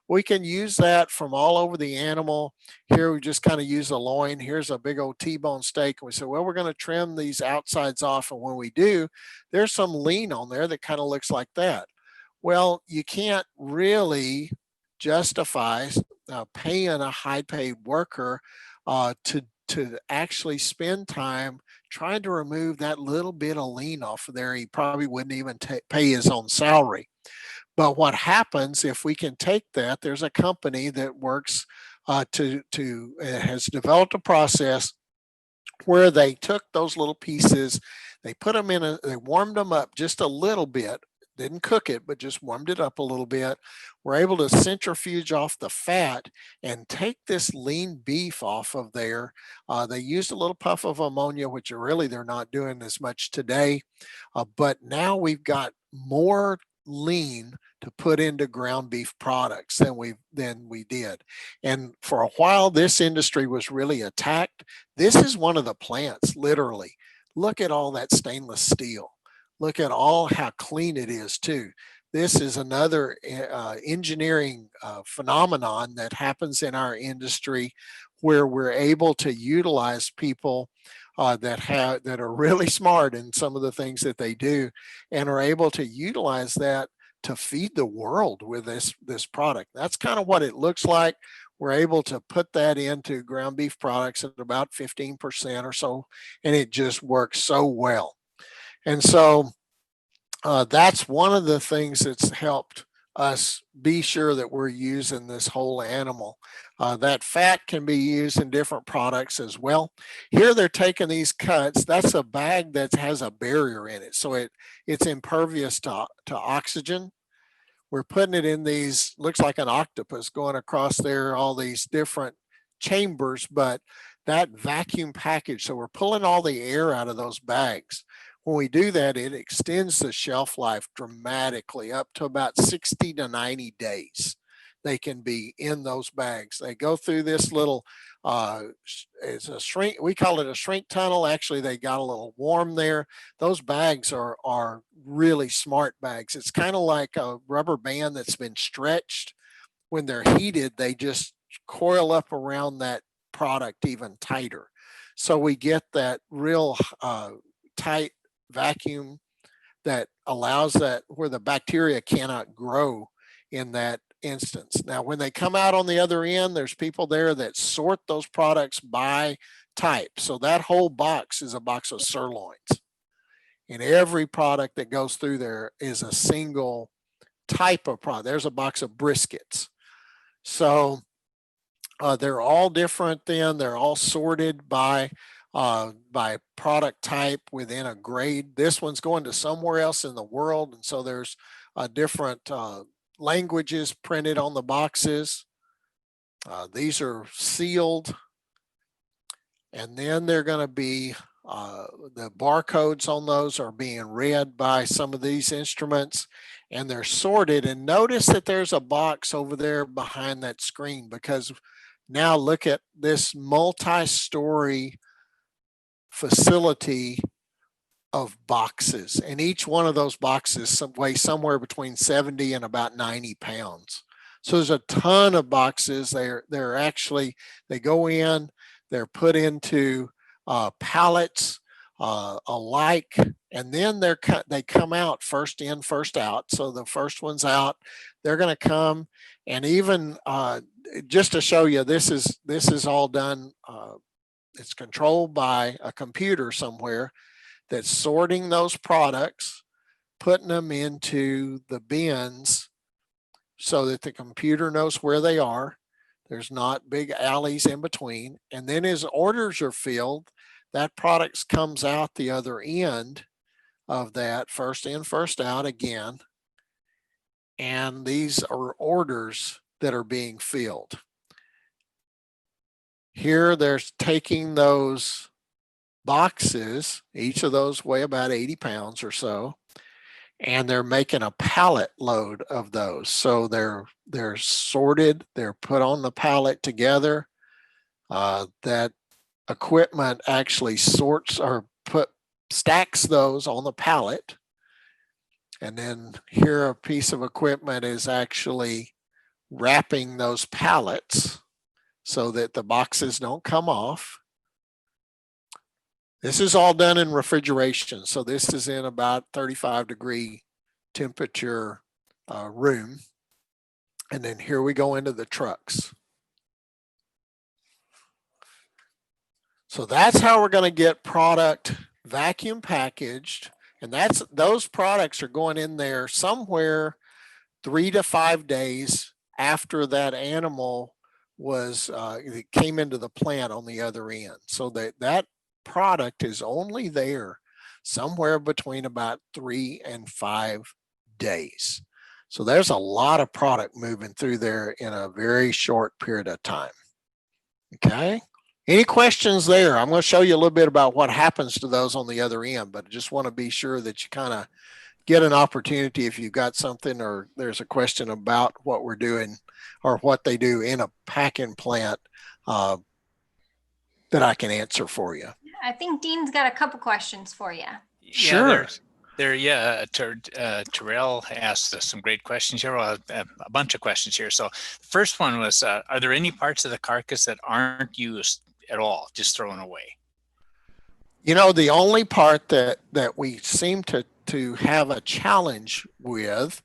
We can use that from all over the animal. Here we just kind of use the loin. Here's a big old T-bone steak. And we say, well, we're going to trim these outsides off. And when we do, there's some lean on there that kind of looks like that. Well, you can't really justify paying a high-paid worker to actually spend time trying to remove that little bit of lean off of there. He probably wouldn't even pay his own salary. But what happens if we can take that? There's a company that works has developed a process where they took those little pieces, they put them they warmed them up just a little bit. Didn't cook it, but just warmed it up a little bit. We're able to centrifuge off the fat and take this lean beef off of there. They used a little puff of ammonia, which really they're not doing as much today. But now we've got more lean to put into ground beef products than we did. And for a while, this industry was really attacked. This is one of the plants, literally. Look at all that stainless steel. Look at all how clean it is too. This is another engineering phenomenon that happens in our industry, where we're able to utilize people that are really smart in some of the things that they do, and are able to utilize that to feed the world with this product. That's kind of what it looks like. We're able to put that into ground beef products at about 15% or so, and it just works so well. And so that's one of the things that's helped us be sure that we're using this whole animal. That fat can be used in different products as well. Here they're taking these cuts. That's a bag that has a barrier in it, so it's impervious to oxygen. We're putting it in these, looks like an octopus going across there, all these different chambers, but that vacuum package, so we're pulling all the air out of those bags. When we do that, it extends the shelf life dramatically up to about 60 to 90 days. They can be in those bags. They go through this little, it's a shrink, we call it a shrink tunnel. Actually, they got a little warm there. Those bags are really smart bags. It's kind of like a rubber band that's been stretched. When they're heated, they just coil up around that product even tighter. So we get that real tight vacuum that allows that where the bacteria cannot grow in that instance. Now, when they come out on the other end, there's people there that sort those products by type. So that whole box is a box of sirloins. And every product that goes through there is a single type of product. There's a box of briskets. So they're all different then. They're all sorted by product type within a grade. This one's going to somewhere else in the world. And so there's different languages printed on the boxes. These are sealed. And then they're going to be, the barcodes on those are being read by some of these instruments, and they're sorted. And notice that there's a box over there behind that screen, because now look at this multi-story facility of boxes, and each one of those boxes weighs somewhere between 70 and about 90 pounds. So there's a ton of boxes. They're actually, they go in, they're put into pallets alike, and then they come out first in, first out. So the first one's out, they're going to come, and even just to show you, this is all done. It's controlled by a computer somewhere that's sorting those products, putting them into the bins so that the computer knows where they are. There's not big alleys in between. And then as orders are filled, that product comes out the other end of that, first in, first out again. And these are orders that are being filled. Here they're taking those boxes, each of those weigh about 80 pounds or so, and they're making a pallet load of those. So they're sorted, they're put on the pallet together. That equipment actually sorts or stacks those on the pallet. And then here a piece of equipment is actually wrapping those pallets so that the boxes don't come off. This is all done in refrigeration. So this is in about 35-degree temperature room. And then here we go into the trucks. So that's how we're going to get product vacuum packaged. And those products are going in there somewhere 3 to 5 days after that animal it came into the plant on the other end. So that product is only there somewhere between about 3 and 5 days. So there's a lot of product moving through there in a very short period of time. Okay. Any questions there? I'm going to show you a little bit about what happens to those on the other end, but I just want to be sure that you kind of get an opportunity if you've got something or there's a question about what we're doing or what they do in a packing plant that I can answer for you. I think Dean's got a couple questions for you. Sure. Terrell asked us some great questions here, a bunch of questions here. So the first one was, are there any parts of the carcass that aren't used at all, just thrown away? You know, the only part that we seem to have a challenge with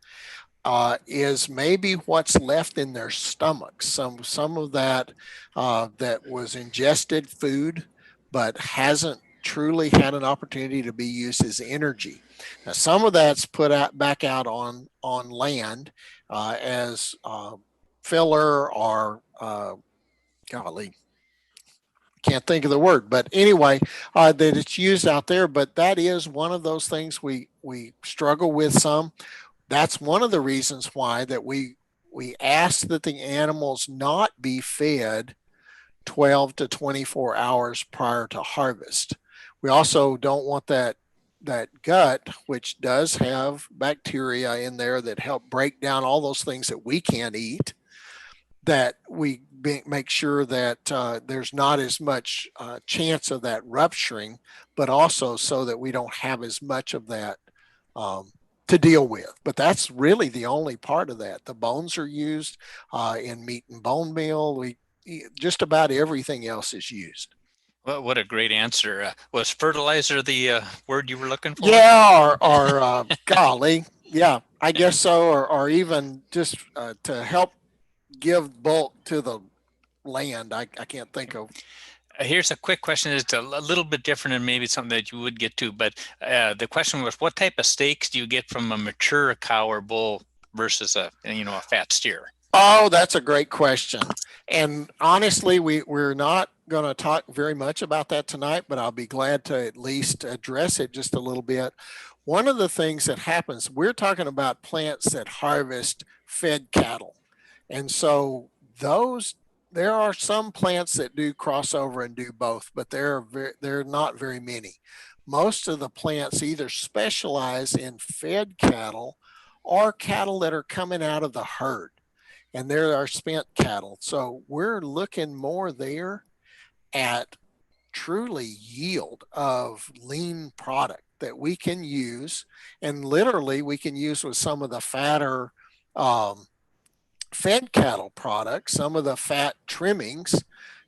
is maybe what's left in their stomachs. Some of that that was ingested food, but hasn't truly had an opportunity to be used as energy. Now, some of that's put back out on land as filler or golly, can't think of the word, but anyway, that it's used out there. But that is one of those things we struggle with some. That's one of the reasons why that we ask that the animals not be fed 12 to 24 hours prior to harvest. We also don't want that gut, which does have bacteria in there that help break down all those things that we can't eat, that we make sure that there's not as much chance of that rupturing, but also so that we don't have as much of that to deal with. But that's really the only part of that. The bones are used in meat and bone meal. Just about everything else is used. Well, what a great answer. Was fertilizer the word you were looking for? Yeah, or golly, yeah, I guess so, or even just to help give bulk to the land. I can't think of. Here's a quick question. It's a little bit different and maybe something that you would get to, but the question was, what type of steaks do you get from a mature cow or bull versus a fat steer? Oh, that's a great question. And honestly, we're not going to talk very much about that tonight, but I'll be glad to at least address it just a little bit. One of the things that happens, we're talking about plants that harvest fed cattle. And so those, there are some plants that do crossover and do both, but they're not very many. Most of the plants either specialize in fed cattle or cattle that are coming out of the herd, and there are spent cattle. So we're looking more there at truly yield of lean product that we can use, and literally we can use with some of the fatter um, fed cattle products, some of the fat trimmings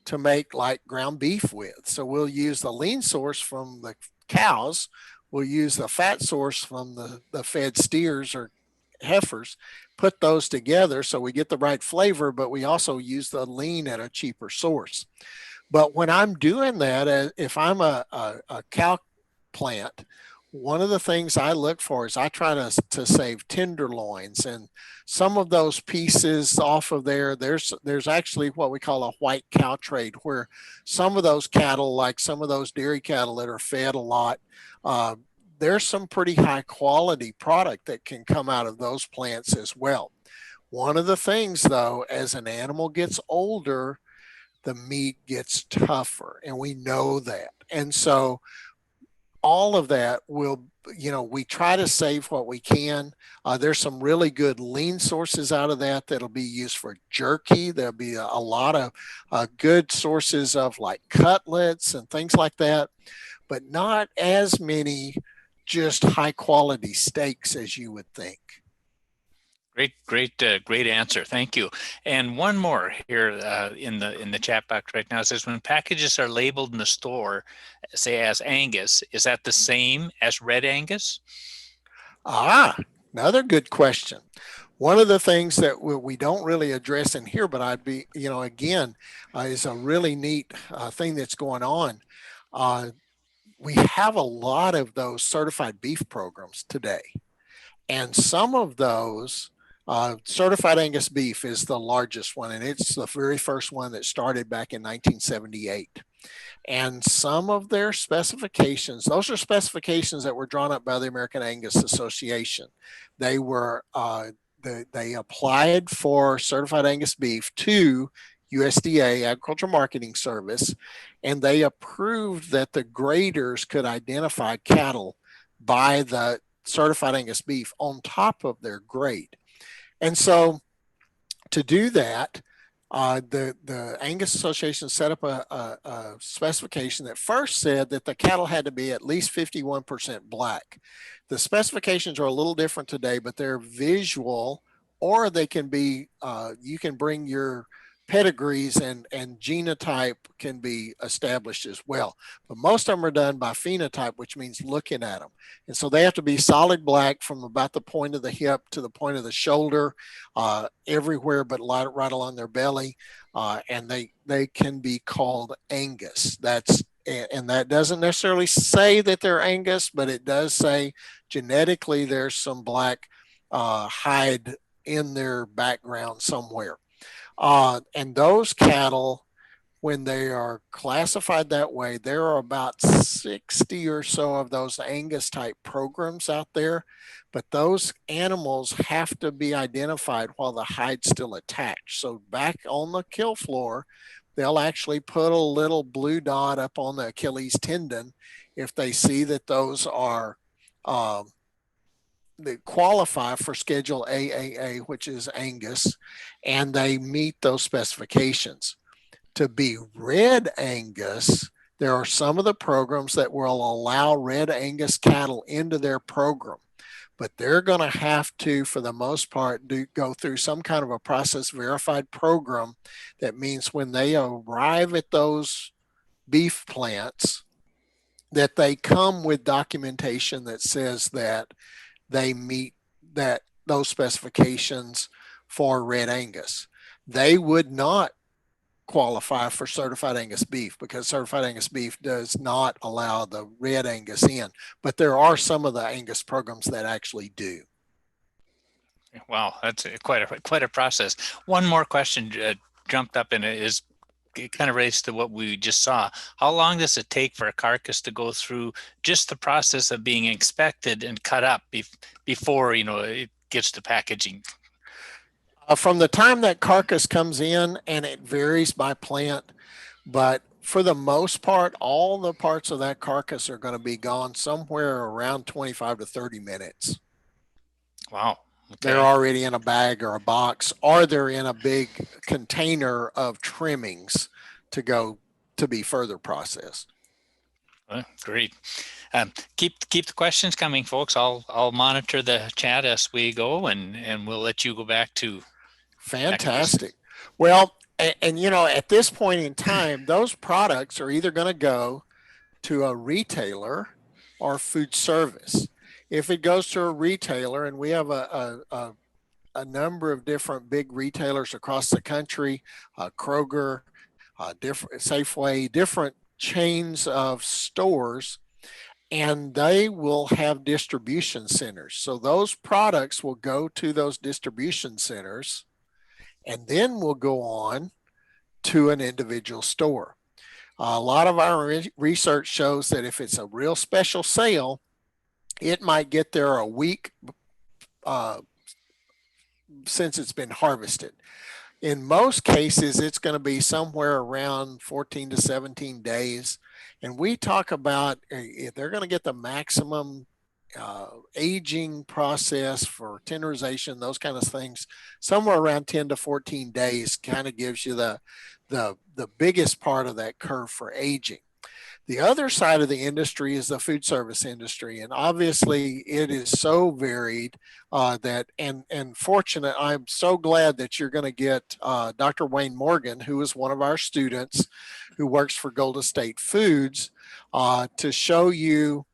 to make like ground beef with. So we'll use the lean source from the cows, we'll use the fat source from the fed steers or heifers, put those together so we get the right flavor, but we also use the lean at a cheaper source. But when I'm doing that, if I'm a cow plant, one of the things I look for is I try to save tenderloins and some of those pieces off of there. There's actually what we call a white cow trade, where some of those cattle, like some of those dairy cattle that are fed a lot, uh, there's some pretty high quality product that can come out of those plants as well. One of the things though, as an animal gets older, the meat gets tougher, and we know that. And so all of that will, we try to save what we can. There's some really good lean sources out of that that'll be used for jerky. There'll be a lot of good sources of like cutlets and things like that, but not as many just high quality steaks as you would think. Great answer. Thank you. And one more here in the chat box right now. It says, when packages are labeled in the store, say as Angus, is that the same as red Angus? Another good question. One of the things that we don't really address in here, but I'd be, again, is a really neat thing that's going on. We have a lot of those certified beef programs today. And some of those, certified Angus beef is the largest one, and it's the very first one that started back in 1978. And some of their specifications, those are specifications that were drawn up by the American Angus Association. They were, they applied for certified Angus beef to USDA, Agricultural Marketing Service, and they approved that the graders could identify cattle by the certified Angus beef on top of their grade. And so to do that, the Angus Association set up a specification that first said that the cattle had to be at least 51% black. The specifications are a little different today, but they're visual, or they can be, you can bring your pedigrees, and genotype can be established as well. But most of them are done by phenotype, which means looking at them. And so they have to be solid black from about the point of the hip to the point of the shoulder, everywhere but right along their belly. And they can be called Angus. And that doesn't necessarily say that they're Angus, but it does say genetically there's some black hide in their background somewhere. And those cattle, when they are classified that way, there are about 60 or so of those Angus type programs out there, but those animals have to be identified while the hide's still attached. So back on the kill floor, they'll actually put a little blue dot up on the Achilles tendon if they see that those are that qualify for Schedule AAA, which is Angus, and they meet those specifications. To be red Angus, there are some of the programs that will allow red Angus cattle into their program, but they're going to have to, for the most part, go through some kind of a process verified program. That means when they arrive at those beef plants, that they come with documentation that says that they meet those specifications for red Angus. They would not qualify for certified Angus beef because certified Angus beef does not allow the red Angus in, but there are some of the Angus programs that actually do. Wow, that's quite a process. One more question jumped up, and it kind of relates to what we just saw. How long does it take for a carcass to go through just the process of being inspected and cut up before it gets to packaging? From the time that carcass comes in, and it varies by plant, but for the most part, all the parts of that carcass are going to be gone somewhere around 25 to 30 minutes. Wow. Okay. They're already in a bag or a box, or they're in a big container of trimmings to be further processed. Great. Keep the questions coming, folks. I'll monitor the chat as we go, and we'll let you go back to. Fantastic. Well, and at this point in time, those products are either going to go to a retailer or food service. If it goes to a retailer, and we have a number of different big retailers across the country, Kroger, different Safeway, different chains of stores, and they will have distribution centers. So those products will go to those distribution centers and then will go on to an individual store. A lot of our research shows that if it's a real special sale, it might get there a week since it's been harvested. In most cases, it's going to be somewhere around 14 to 17 days. And we talk about if they're going to get the maximum aging process for tenderization, those kind of things, somewhere around 10 to 14 days kind of gives you the biggest part of that curve for aging. The other side of the industry is the food service industry, and obviously it is so varied and fortunate. I'm so glad that you're going to get Dr. Wayne Morgan, who is one of our students who works for Golden State Foods, to show you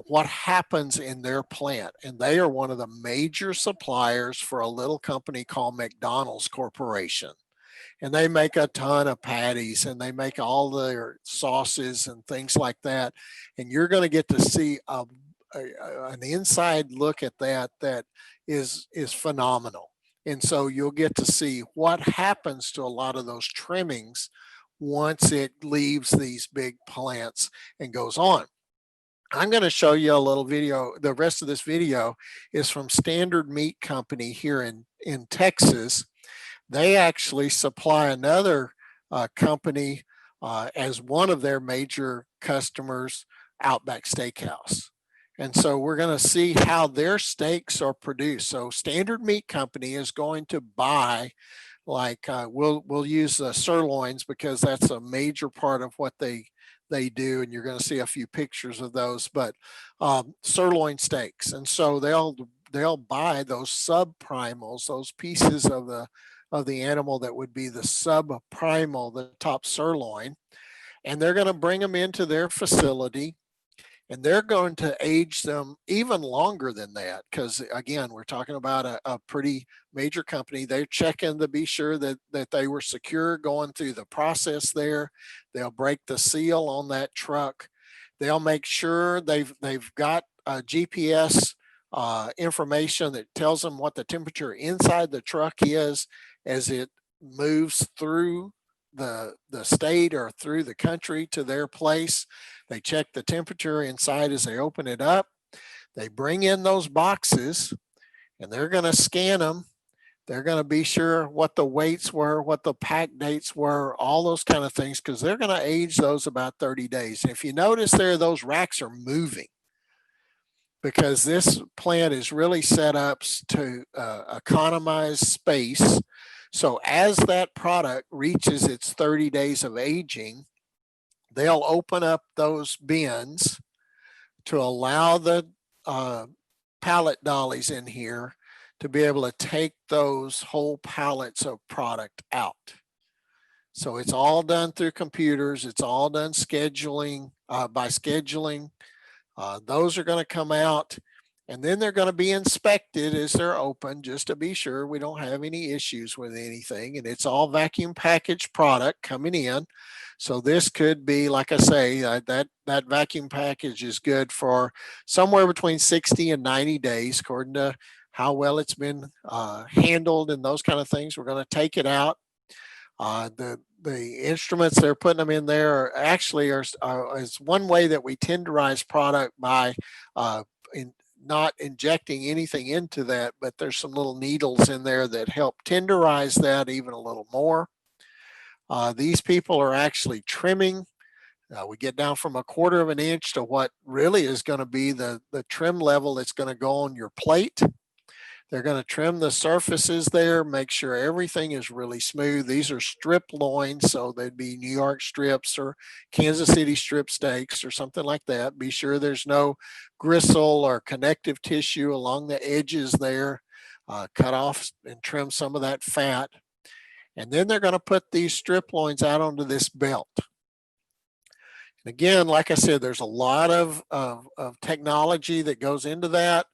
what happens in their plant. And they are one of the major suppliers for a little company called McDonald's Corporation. And they make a ton of patties, and they make all their sauces and things like that. And you're going to get to see an inside look at that is phenomenal. And so you'll get to see what happens to a lot of those trimmings once it leaves these big plants and goes on. I'm going to show you a little video. The rest of this video is from Standard Meat Company here in Texas. They actually supply another company as one of their major customers, Outback Steakhouse. And so we're going to see how their steaks are produced. So Standard Meat Company is going to buy, like we'll use the sirloins because that's a major part of what they do, and you're going to see a few pictures of those, but sirloin steaks. And so they'll buy those subprimals, those pieces of the animal that would be the subprimal, the top sirloin, and they're going to bring them into their facility, and they're going to age them even longer than that, because again, we're talking about a pretty major company. They're checking to be sure that they were secure going through the process there. They'll break the seal on that truck. They'll make sure they've got GPS information that tells them what the temperature inside the truck is as it moves through the state or through the country to their place. They check the temperature inside as they open it up. They bring in those boxes, and they're going to scan them. They're going to be sure what the weights were, what the pack dates were, all those kind of things, because they're going to age those about 30 days. And if you notice there, those racks are moving because this plant is really set up to economize space. So as that product reaches its 30 days of aging, they'll open up those bins to allow the pallet dollies in here to be able to take those whole pallets of product out. So it's all done through computers. It's all done scheduling by scheduling. Those are going to come out, and then they're going to be inspected as they're open, just to be sure we don't have any issues with anything. And it's all vacuum packaged product coming in. So this could be, like I say, that vacuum package is good for somewhere between 60 and 90 days, according to how well it's been handled and those kind of things. We're going to take it out. The instruments they're putting them in there are actually is one way that we tenderize product by not injecting anything into that, but there's some little needles in there that help tenderize that even a little more. These people are actually trimming. We get down from 1/4 of an inch to what really is going to be the trim level that's going to go on your plate. They're going to trim the surfaces there, make sure everything is really smooth. These are strip loins, so they'd be New York strips or Kansas City strip steaks or something like that. Be sure there's no gristle or connective tissue along the edges there. Cut off and trim some of that fat. And then they're going to put these strip loins out onto this belt. And again, like I said, there's a lot of technology that goes into that.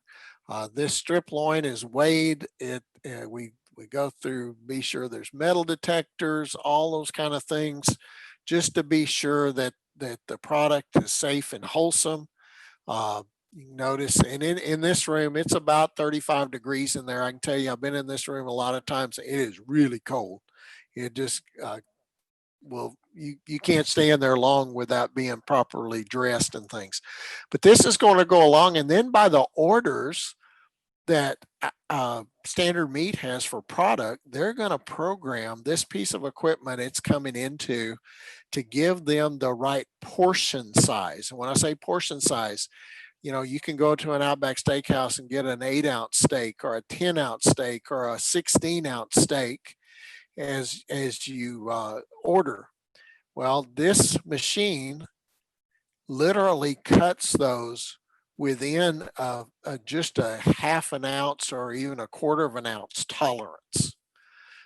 This strip loin is weighed. We go through, be sure there's metal detectors, all those kind of things, just to be sure that the product is safe and wholesome. You can notice, and in this room, it's about 35 degrees in there. I can tell you, I've been in this room a lot of times. It is really cold. It just you can't stay in there long without being properly dressed and things. But this is going to go along, and then by the orders that Standard Meat has for product, they're going to program this piece of equipment it's coming into to give them the right portion size. And when I say portion size, you know, you can go to an Outback Steakhouse and get an 8-ounce steak or a 10-ounce steak or a 16-ounce steak as you order. Well, this machine literally cuts those within just a 1/2 ounce or even a 1/4 of an ounce tolerance.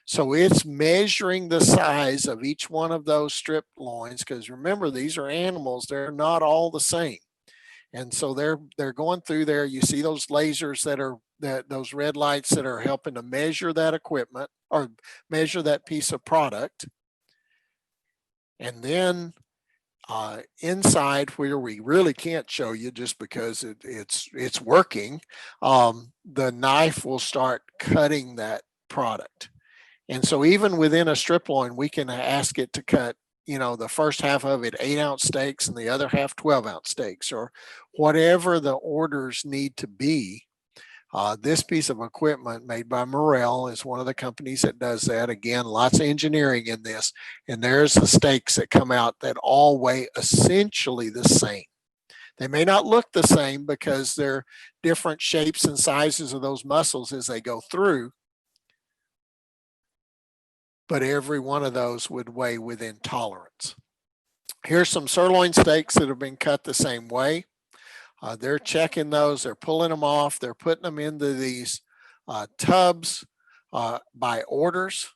So it's measuring the size of each one of those strip loins, because remember, these are animals, they're not all the same. And so they're going through there. You see those lasers those red lights that are helping to measure that equipment or measure that piece of product. And then inside, where we really can't show you just because it's working, the knife will start cutting that product. And so even within a strip loin, we can ask it to cut, you know, the first half of it 8-ounce steaks and the other half 12-ounce steaks, or whatever the orders need to be. This piece of equipment made by Morrell is one of the companies that does that. Again, lots of engineering in this. And there's the steaks that come out that all weigh essentially the same. They may not look the same because they're different shapes and sizes of those muscles as they go through, but every one of those would weigh within tolerance. Here's some sirloin steaks that have been cut the same way. They're checking those, they're pulling them off, they're putting them into these tubs by orders.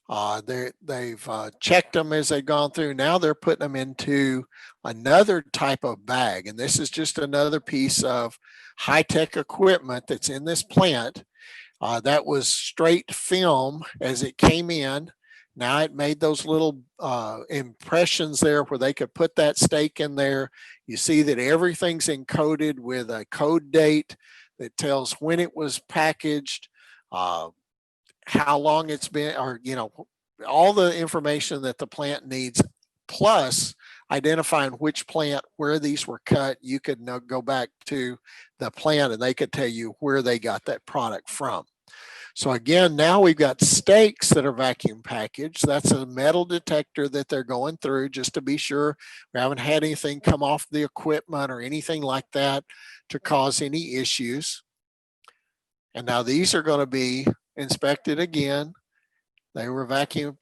They've checked them as they've gone through. Now they're putting them into another type of bag. And this is just another piece of high-tech equipment that's in this plant. That was straight film as it came in. Now it made those little impressions there where they could put that steak in there. You see that everything's encoded with a code date that tells when it was packaged, how long it's been, or, you know, all the information that the plant needs, plus identifying which plant, where these were cut. You could go back to the plant and they could tell you where they got that product from. So again, now we've got steaks that are vacuum packaged. That's a metal detector that they're going through just to be sure we haven't had anything come off the equipment or anything like that to cause any issues. And now these are going to be inspected again. They're vacuum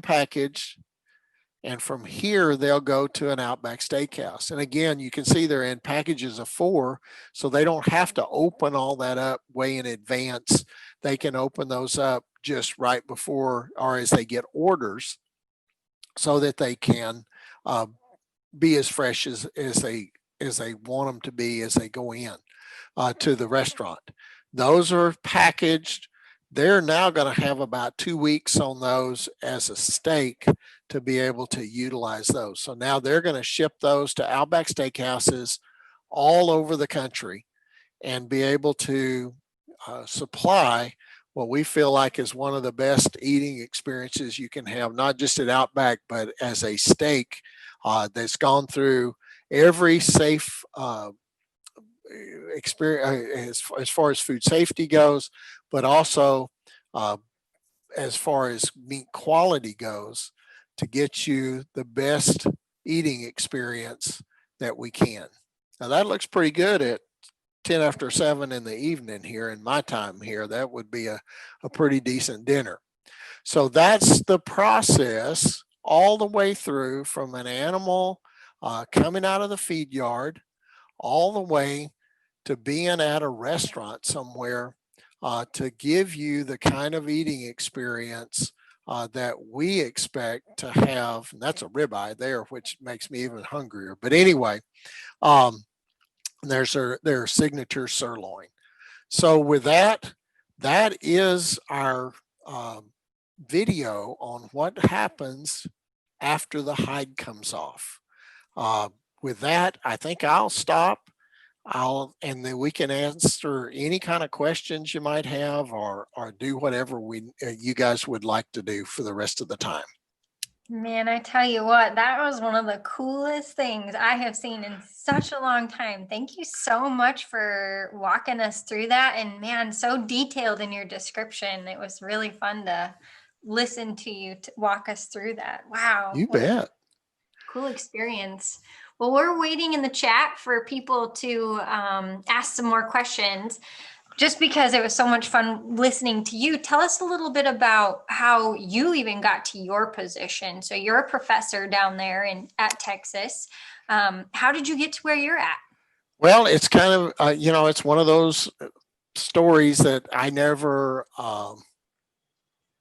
packaged. And from here, they'll go to an Outback Steakhouse. And again, you can see they're in packages of 4, so they don't have to open all that up way in advance. They can open those up just right before or as they get orders so that they can be as fresh as they want them to be as they go in to the restaurant. Those are packaged. They're now going to have about 2 weeks on those as a steak to be able to utilize those. So now they're going to ship those to Outback Steakhouses all over the country and be able to supply what we feel like is one of the best eating experiences you can have, not just at Outback, but as a steak that's gone through every safe experience as far as food safety goes, but also uh, as far as meat quality goes, to get you the best eating experience that we can. Now that looks pretty good at 10 after 7 in the evening here in my time here. That would be a pretty decent dinner. So that's the process all the way through from an animal coming out of the feed yard all the way to being at a restaurant somewhere to give you the kind of eating experience that we expect to have. And that's a ribeye there, which makes me even hungrier. But anyway, there's their signature sirloin. So with that, that is our video on what happens after the hide comes off. With that, I think I'll stop. And then we can answer any kind of questions you might have, or do whatever you guys would like to do for the rest of the time. Man, I tell you what, that was one of the coolest things I have seen in such a long time. Thank you so much for walking us through that. And man, so detailed in your description. It was really fun to listen to you walk us through that. Wow. You bet. Cool experience. Well, we're waiting in the chat for people to ask some more questions. Just because it was so much fun listening to you, tell us a little bit about how you even got to your position. So you're a professor down there at Texas. How did you get to where you're at? Well, it's kind of, it's one of those stories that I never,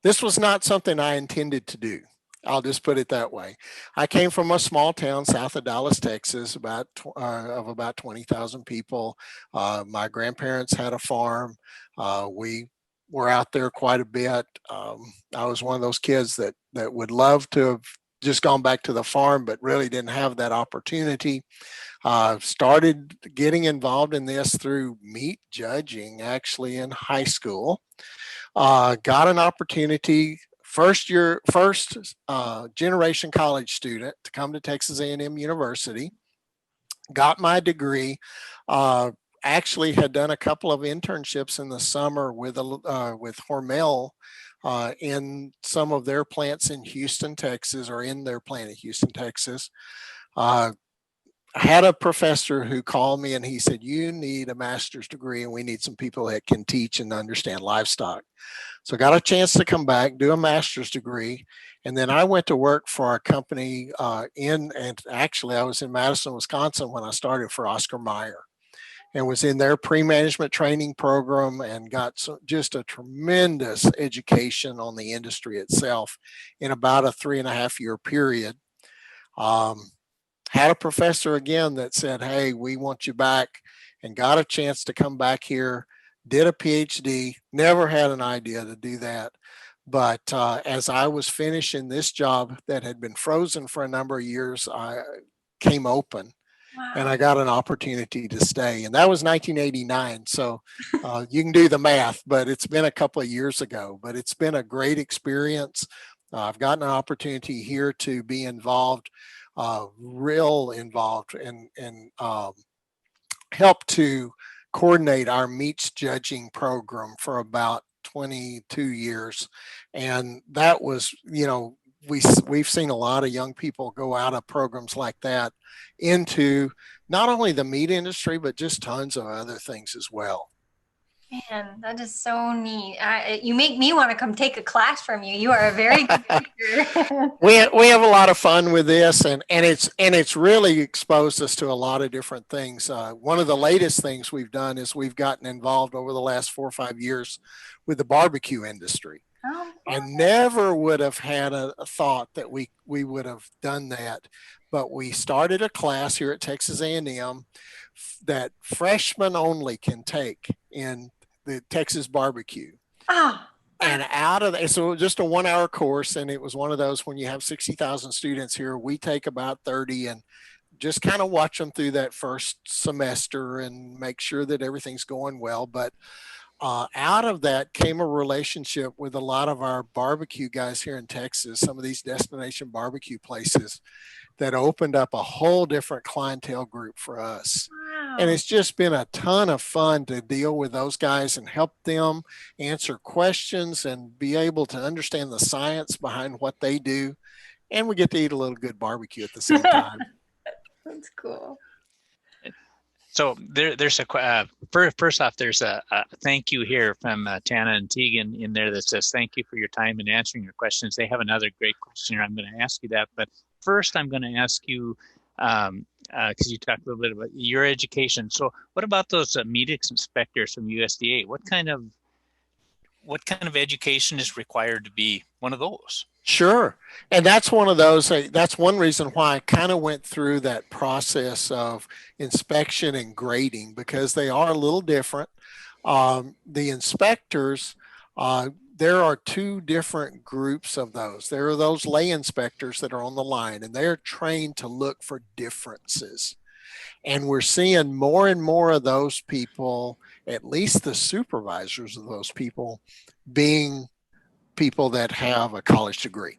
this was not something I intended to do. I'll just put it that way. I came from a small town south of Dallas, Texas, about 20,000 people. My grandparents had a farm. We were out there quite a bit. I was one of those kids that would love to have just gone back to the farm, but really didn't have that opportunity. Started getting involved in this through meat judging, actually in high school. Got an opportunity, first generation college student, to come to Texas A&M University. Got my degree. Actually had done a couple of internships in the summer with Hormel in some of their plants in Houston, Texas, or in their plant in Houston, Texas. I had a professor who called me and he said, "You need a master's degree and we need some people that can teach and understand livestock." So I got a chance to come back, do a master's degree. And then I went to work for a company and actually I was in Madison, Wisconsin when I started for Oscar Mayer, and was in their pre-management training program and got just a tremendous education on the industry itself in about a 3.5-year period. Had a professor again that said, "Hey, we want you back," and got a chance to come back here, did a PhD, never had an idea to do that. But as I was finishing this job that had been frozen for a number of years, I came open. Wow. And I got an opportunity to stay. And that was 1989. So you can do the math, but it's been a couple of years ago. But it's been a great experience. I've gotten an opportunity here to be involved, real involved, and help to coordinate our meats judging program for about 22 years. And that was, we've seen a lot of young people go out of programs like that into not only the meat industry, but just tons of other things as well. Man, that is so neat. You make me want to come take a class from you. You are a very good teacher. we have a lot of fun with this, and it's really exposed us to a lot of different things. One of the latest things we've done is we've gotten involved over the last 4 or 5 years with the barbecue industry. Oh, and never would have had a thought that we would have done that. But we started a class here at Texas A&M that freshmen only can take in the Texas barbecue. Oh. And out of that, so just a 1-hour course, and it was one of those when you have 60,000 students here, we take about 30 and just kind of watch them through that first semester and make sure that everything's going well. But out of that came a relationship with a lot of our barbecue guys here in Texas, some of these destination barbecue places that opened up a whole different clientele group for us. Wow. And it's just been a ton of fun to deal with those guys and help them answer questions and be able to understand the science behind what they do. And we get to eat a little good barbecue at the same time. That's cool. So there's a first off, there's a thank you here from Tana and Tegan in there that says thank you for your time and answering your questions. They have another great question here. I'm going to ask you that, but first I'm going to ask you because you talked a little bit about your education. So what about those meat inspectors from USDA? What kind of education is required to be one of those? Sure. And that's one of those, that's one reason why I kind of went through that process of inspection and grading, because they are a little different. The inspectors, there are two different groups of those. There are those lay inspectors that are on the line, and they're trained to look for differences. And we're seeing more and more of those people, at least the supervisors of those people, being people that have a college degree,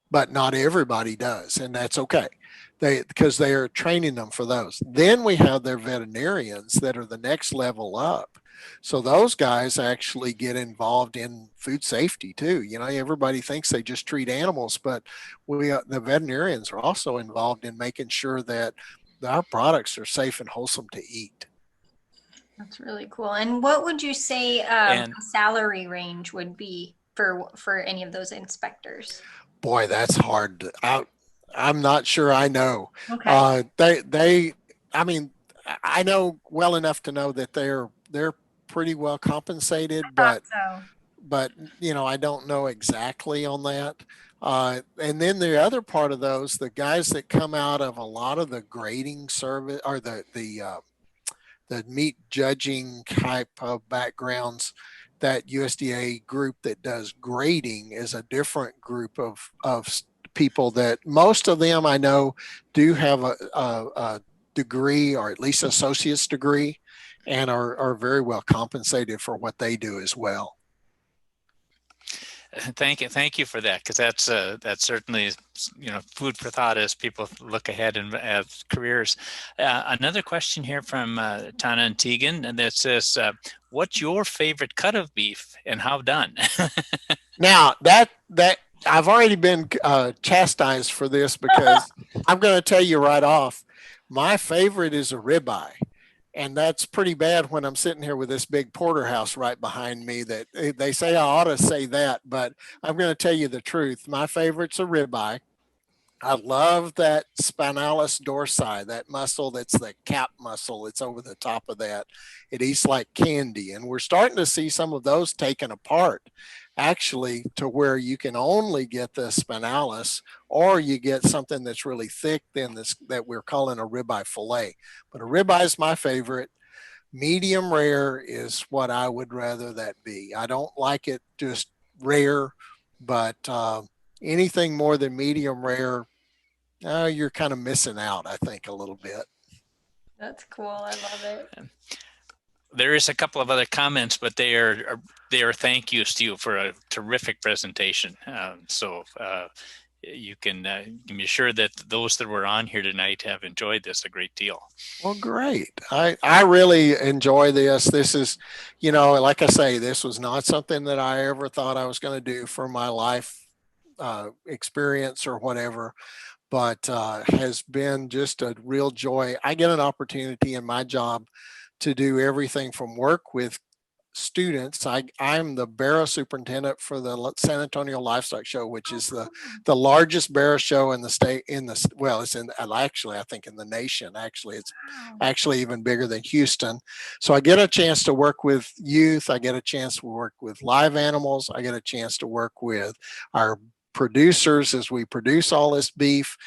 but not everybody does, and that's okay. Because they are training them for those. Then we have their veterinarians that are the next level up. So those guys actually get involved in food safety too. You know, everybody thinks they just treat animals, but the veterinarians are also involved in making sure that our products are safe and wholesome to eat. That's really cool. And what would you say a salary range would be for any of those inspectors? Boy, that's hard. I'm not sure I know. Okay. I mean, I know well enough to know that they're pretty well compensated, but you know, I don't know exactly on that. And then the other part of those, the guys that come out of a lot of the grading service or the meat judging type of backgrounds, that USDA group that does grading is a different group of people that most of them I know do have a degree, or at least associate's degree, and are very well compensated for what they do as well. Thank you for that, because that's certainly, you know, food for thought as people look ahead and as careers. Another question here from Tana and Tegan, and that says, "What's your favorite cut of beef and how done?" Now that I've already been chastised for this, because I'm going to tell you right off, my favorite is a ribeye. And that's pretty bad when I'm sitting here with this big porterhouse right behind me that they say I ought to say that, but I'm going to tell you the truth. My favorite's a ribeye. I love that spinalis dorsi, that muscle that's the cap muscle. It's over the top of that. It eats like candy. And we're starting to see some of those taken apart, actually, to where you can only get the spinalis, or you get something that's really thick, then that we're calling a ribeye fillet. But a ribeye is my favorite. Medium rare is what I would rather that be. I don't like it just rare, but anything more than medium rare, you're kind of missing out, I think, a little bit. That's cool. I love it. There is a couple of other comments, but they are thank yous to you for a terrific presentation. You can be sure that those that were on here tonight have enjoyed this a great deal. Well, great. I really enjoy this. This is, you know, like I say, this was not something that I ever thought I was going to do for my life experience or whatever, but has been just a real joy. I get an opportunity in my job to do everything from work with students. I'm the barrow superintendent for the San Antonio Livestock Show, which is the largest barrow show in the state, I think in the nation. Actually, it's actually even bigger than Houston. So I get a chance to work with youth. I get a chance to work with live animals. I get a chance to work with our producers as we produce all this beef.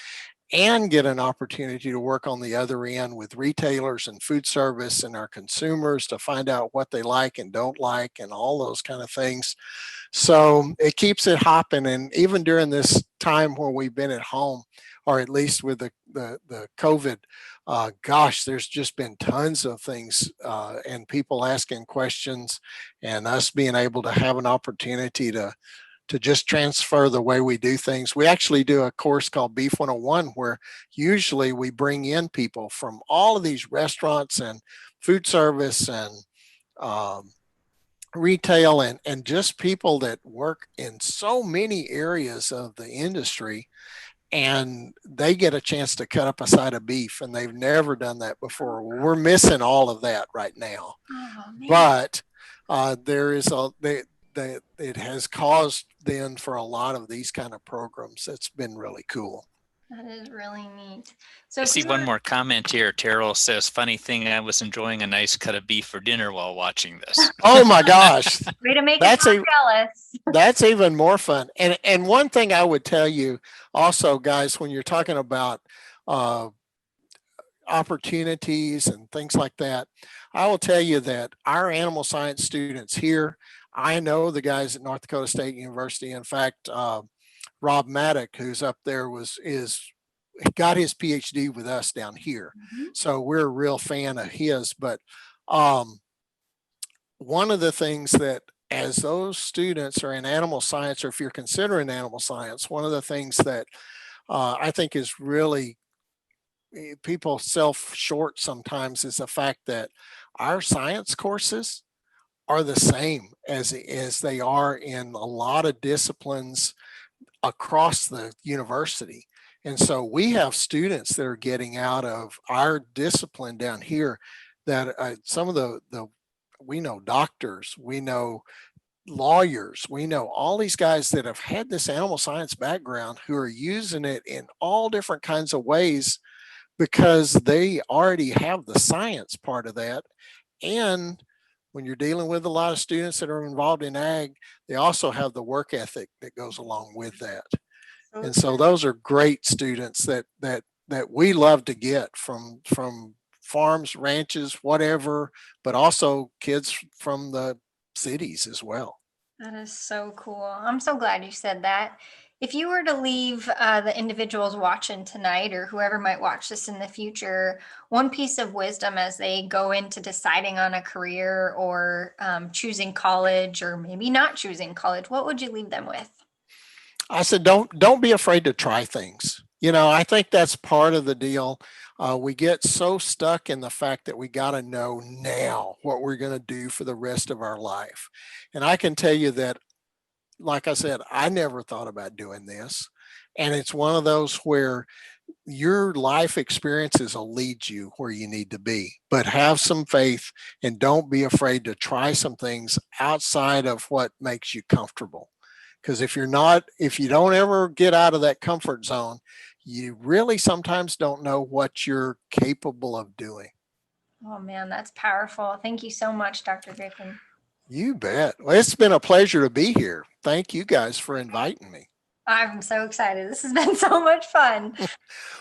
and get an opportunity to work on the other end with retailers and food service and our consumers to find out what they like and don't like and all those kind of things. So it keeps it hopping. And even during this time where we've been at home, or at least with the COVID, gosh, there's just been tons of things and people asking questions and us being able to have an opportunity to just transfer the way we do things. We actually do a course called Beef 101, where usually we bring in people from all of these restaurants and food service and retail and just people that work in so many areas of the industry, and they get a chance to cut up a side of beef, and they've never done that before. We're missing all of that right now. Oh, man. But there is it has caused then for a lot of these kind of programs. It's been really cool. That is really neat. So I see one more comment here. Terrell says, funny thing, I was enjoying a nice cut of beef for dinner while watching this. Oh my gosh. Way to make That's us jealous. That's even more fun. And one thing I would tell you also, guys, when you're talking about opportunities and things like that, I will tell you that our animal science students here, I know the guys at North Dakota State University. In fact, Rob Maddock, who's up there, got his PhD with us down here. Mm-hmm. So we're a real fan of his. But one of the things that, as those students are in animal science, or if you're considering animal science, one of the things that I think is really, people self short sometimes, is the fact that our science courses are the same as they are in a lot of disciplines across the university. And so we have students that are getting out of our discipline down here that some of the we know doctors, we know lawyers, we know all these guys that have had this animal science background who are using it in all different kinds of ways because they already have the science part of that. And when you're dealing with a lot of students that are involved in ag, they also have the work ethic that goes along with that. And so those are great students that we love to get from farms, ranches, whatever, but also kids from the cities as well. That is so cool. I'm so glad you said that. If you were to leave the individuals watching tonight, or whoever might watch this in the future, one piece of wisdom as they go into deciding on a career or choosing college, or maybe not choosing college, what would you leave them with? I said, don't be afraid to try things. I think that's part of the deal. We get so stuck in the fact that we got to know now what we're going to do for the rest of our life. And I can tell you that, like I said, I never thought about doing this. And it's one of those where your life experiences will lead you where you need to be, but have some faith and don't be afraid to try some things outside of what makes you comfortable. Because if you don't ever get out of that comfort zone, you really sometimes don't know what you're capable of doing. Oh man, that's powerful. Thank you so much, Dr. Griffin. You bet. Well, it's been a pleasure to be here. Thank you guys for inviting me. I'm so excited. This has been so much fun.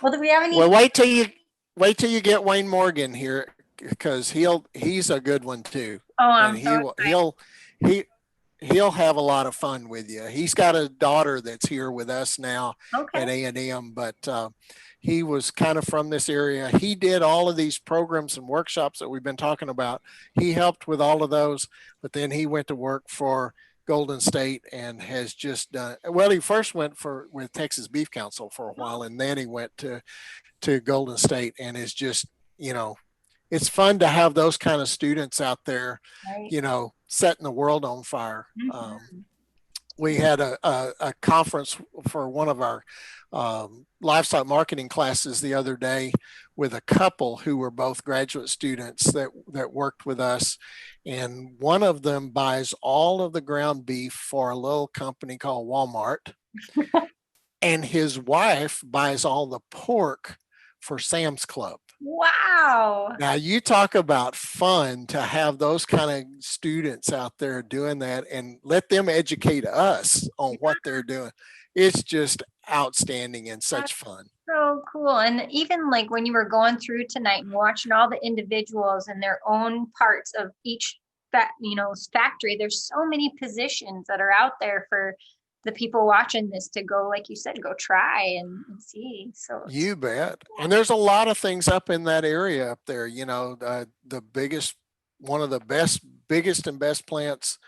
Well, do we have any? Well, wait till you get Wayne Morgan here, because he's a good one too. Oh, I'm and so excited. He'll have a lot of fun with you. He's got a daughter that's here with us now at Okay. A&M, but he was kind of from this area. He did all of these programs and workshops that we've been talking about. He helped with all of those, but then he went to work for Golden State and has just done, well, he first went with Texas Beef Council for a while, and then he went to Golden State, and is just, it's fun to have those kind of students out there, Right. setting the world on fire. Mhm. We had a conference for one of our livestock marketing classes the other day with a couple who were both graduate students that worked with us. And one of them buys all of the ground beef for a little company called Walmart. And his wife buys all the pork for Sam's Club. Wow. Now, you talk about fun to have those kind of students out there doing that and let them educate us on what they're doing. It's just outstanding and such fun. So cool. And even like when you were going through tonight and watching all the individuals and their own parts of each factory, there's so many positions that are out there for the people watching this to go, like you said, go try and see. So You bet. And there's a lot of things up in that area up there. One of the biggest and best plants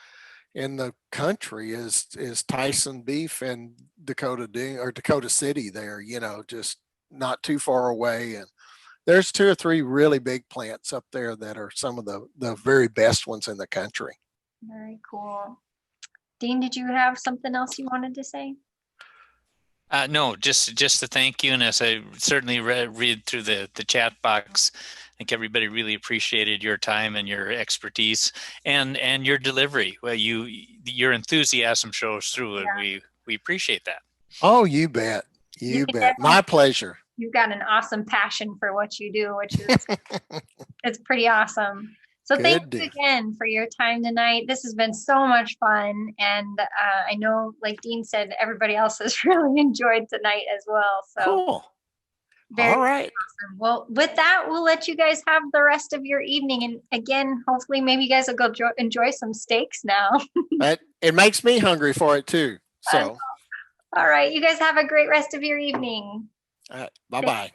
in the country is Tyson Beef in Dakota City there, just not too far away. And there's 2 or 3 really big plants up there that are some of the very best ones in the country. very cool. Dean, did you have something else you wanted to say? No, just to thank you. And as I certainly read through the chat box, I think everybody really appreciated your time and your expertise and your delivery. Well, your enthusiasm shows through, and we appreciate that. Oh, you bet. You bet. My pleasure. You've got an awesome passion for what you do, which is it's pretty awesome. So thank you again for your time tonight. This has been so much fun. And I know, like Dean said, everybody else has really enjoyed tonight as well. So cool. All right. Awesome. Well, with that, we'll let you guys have the rest of your evening. And again, hopefully maybe you guys will go enjoy some steaks now. It makes me hungry for it too. So. All right. You guys have a great rest of your evening. All right. Bye-bye.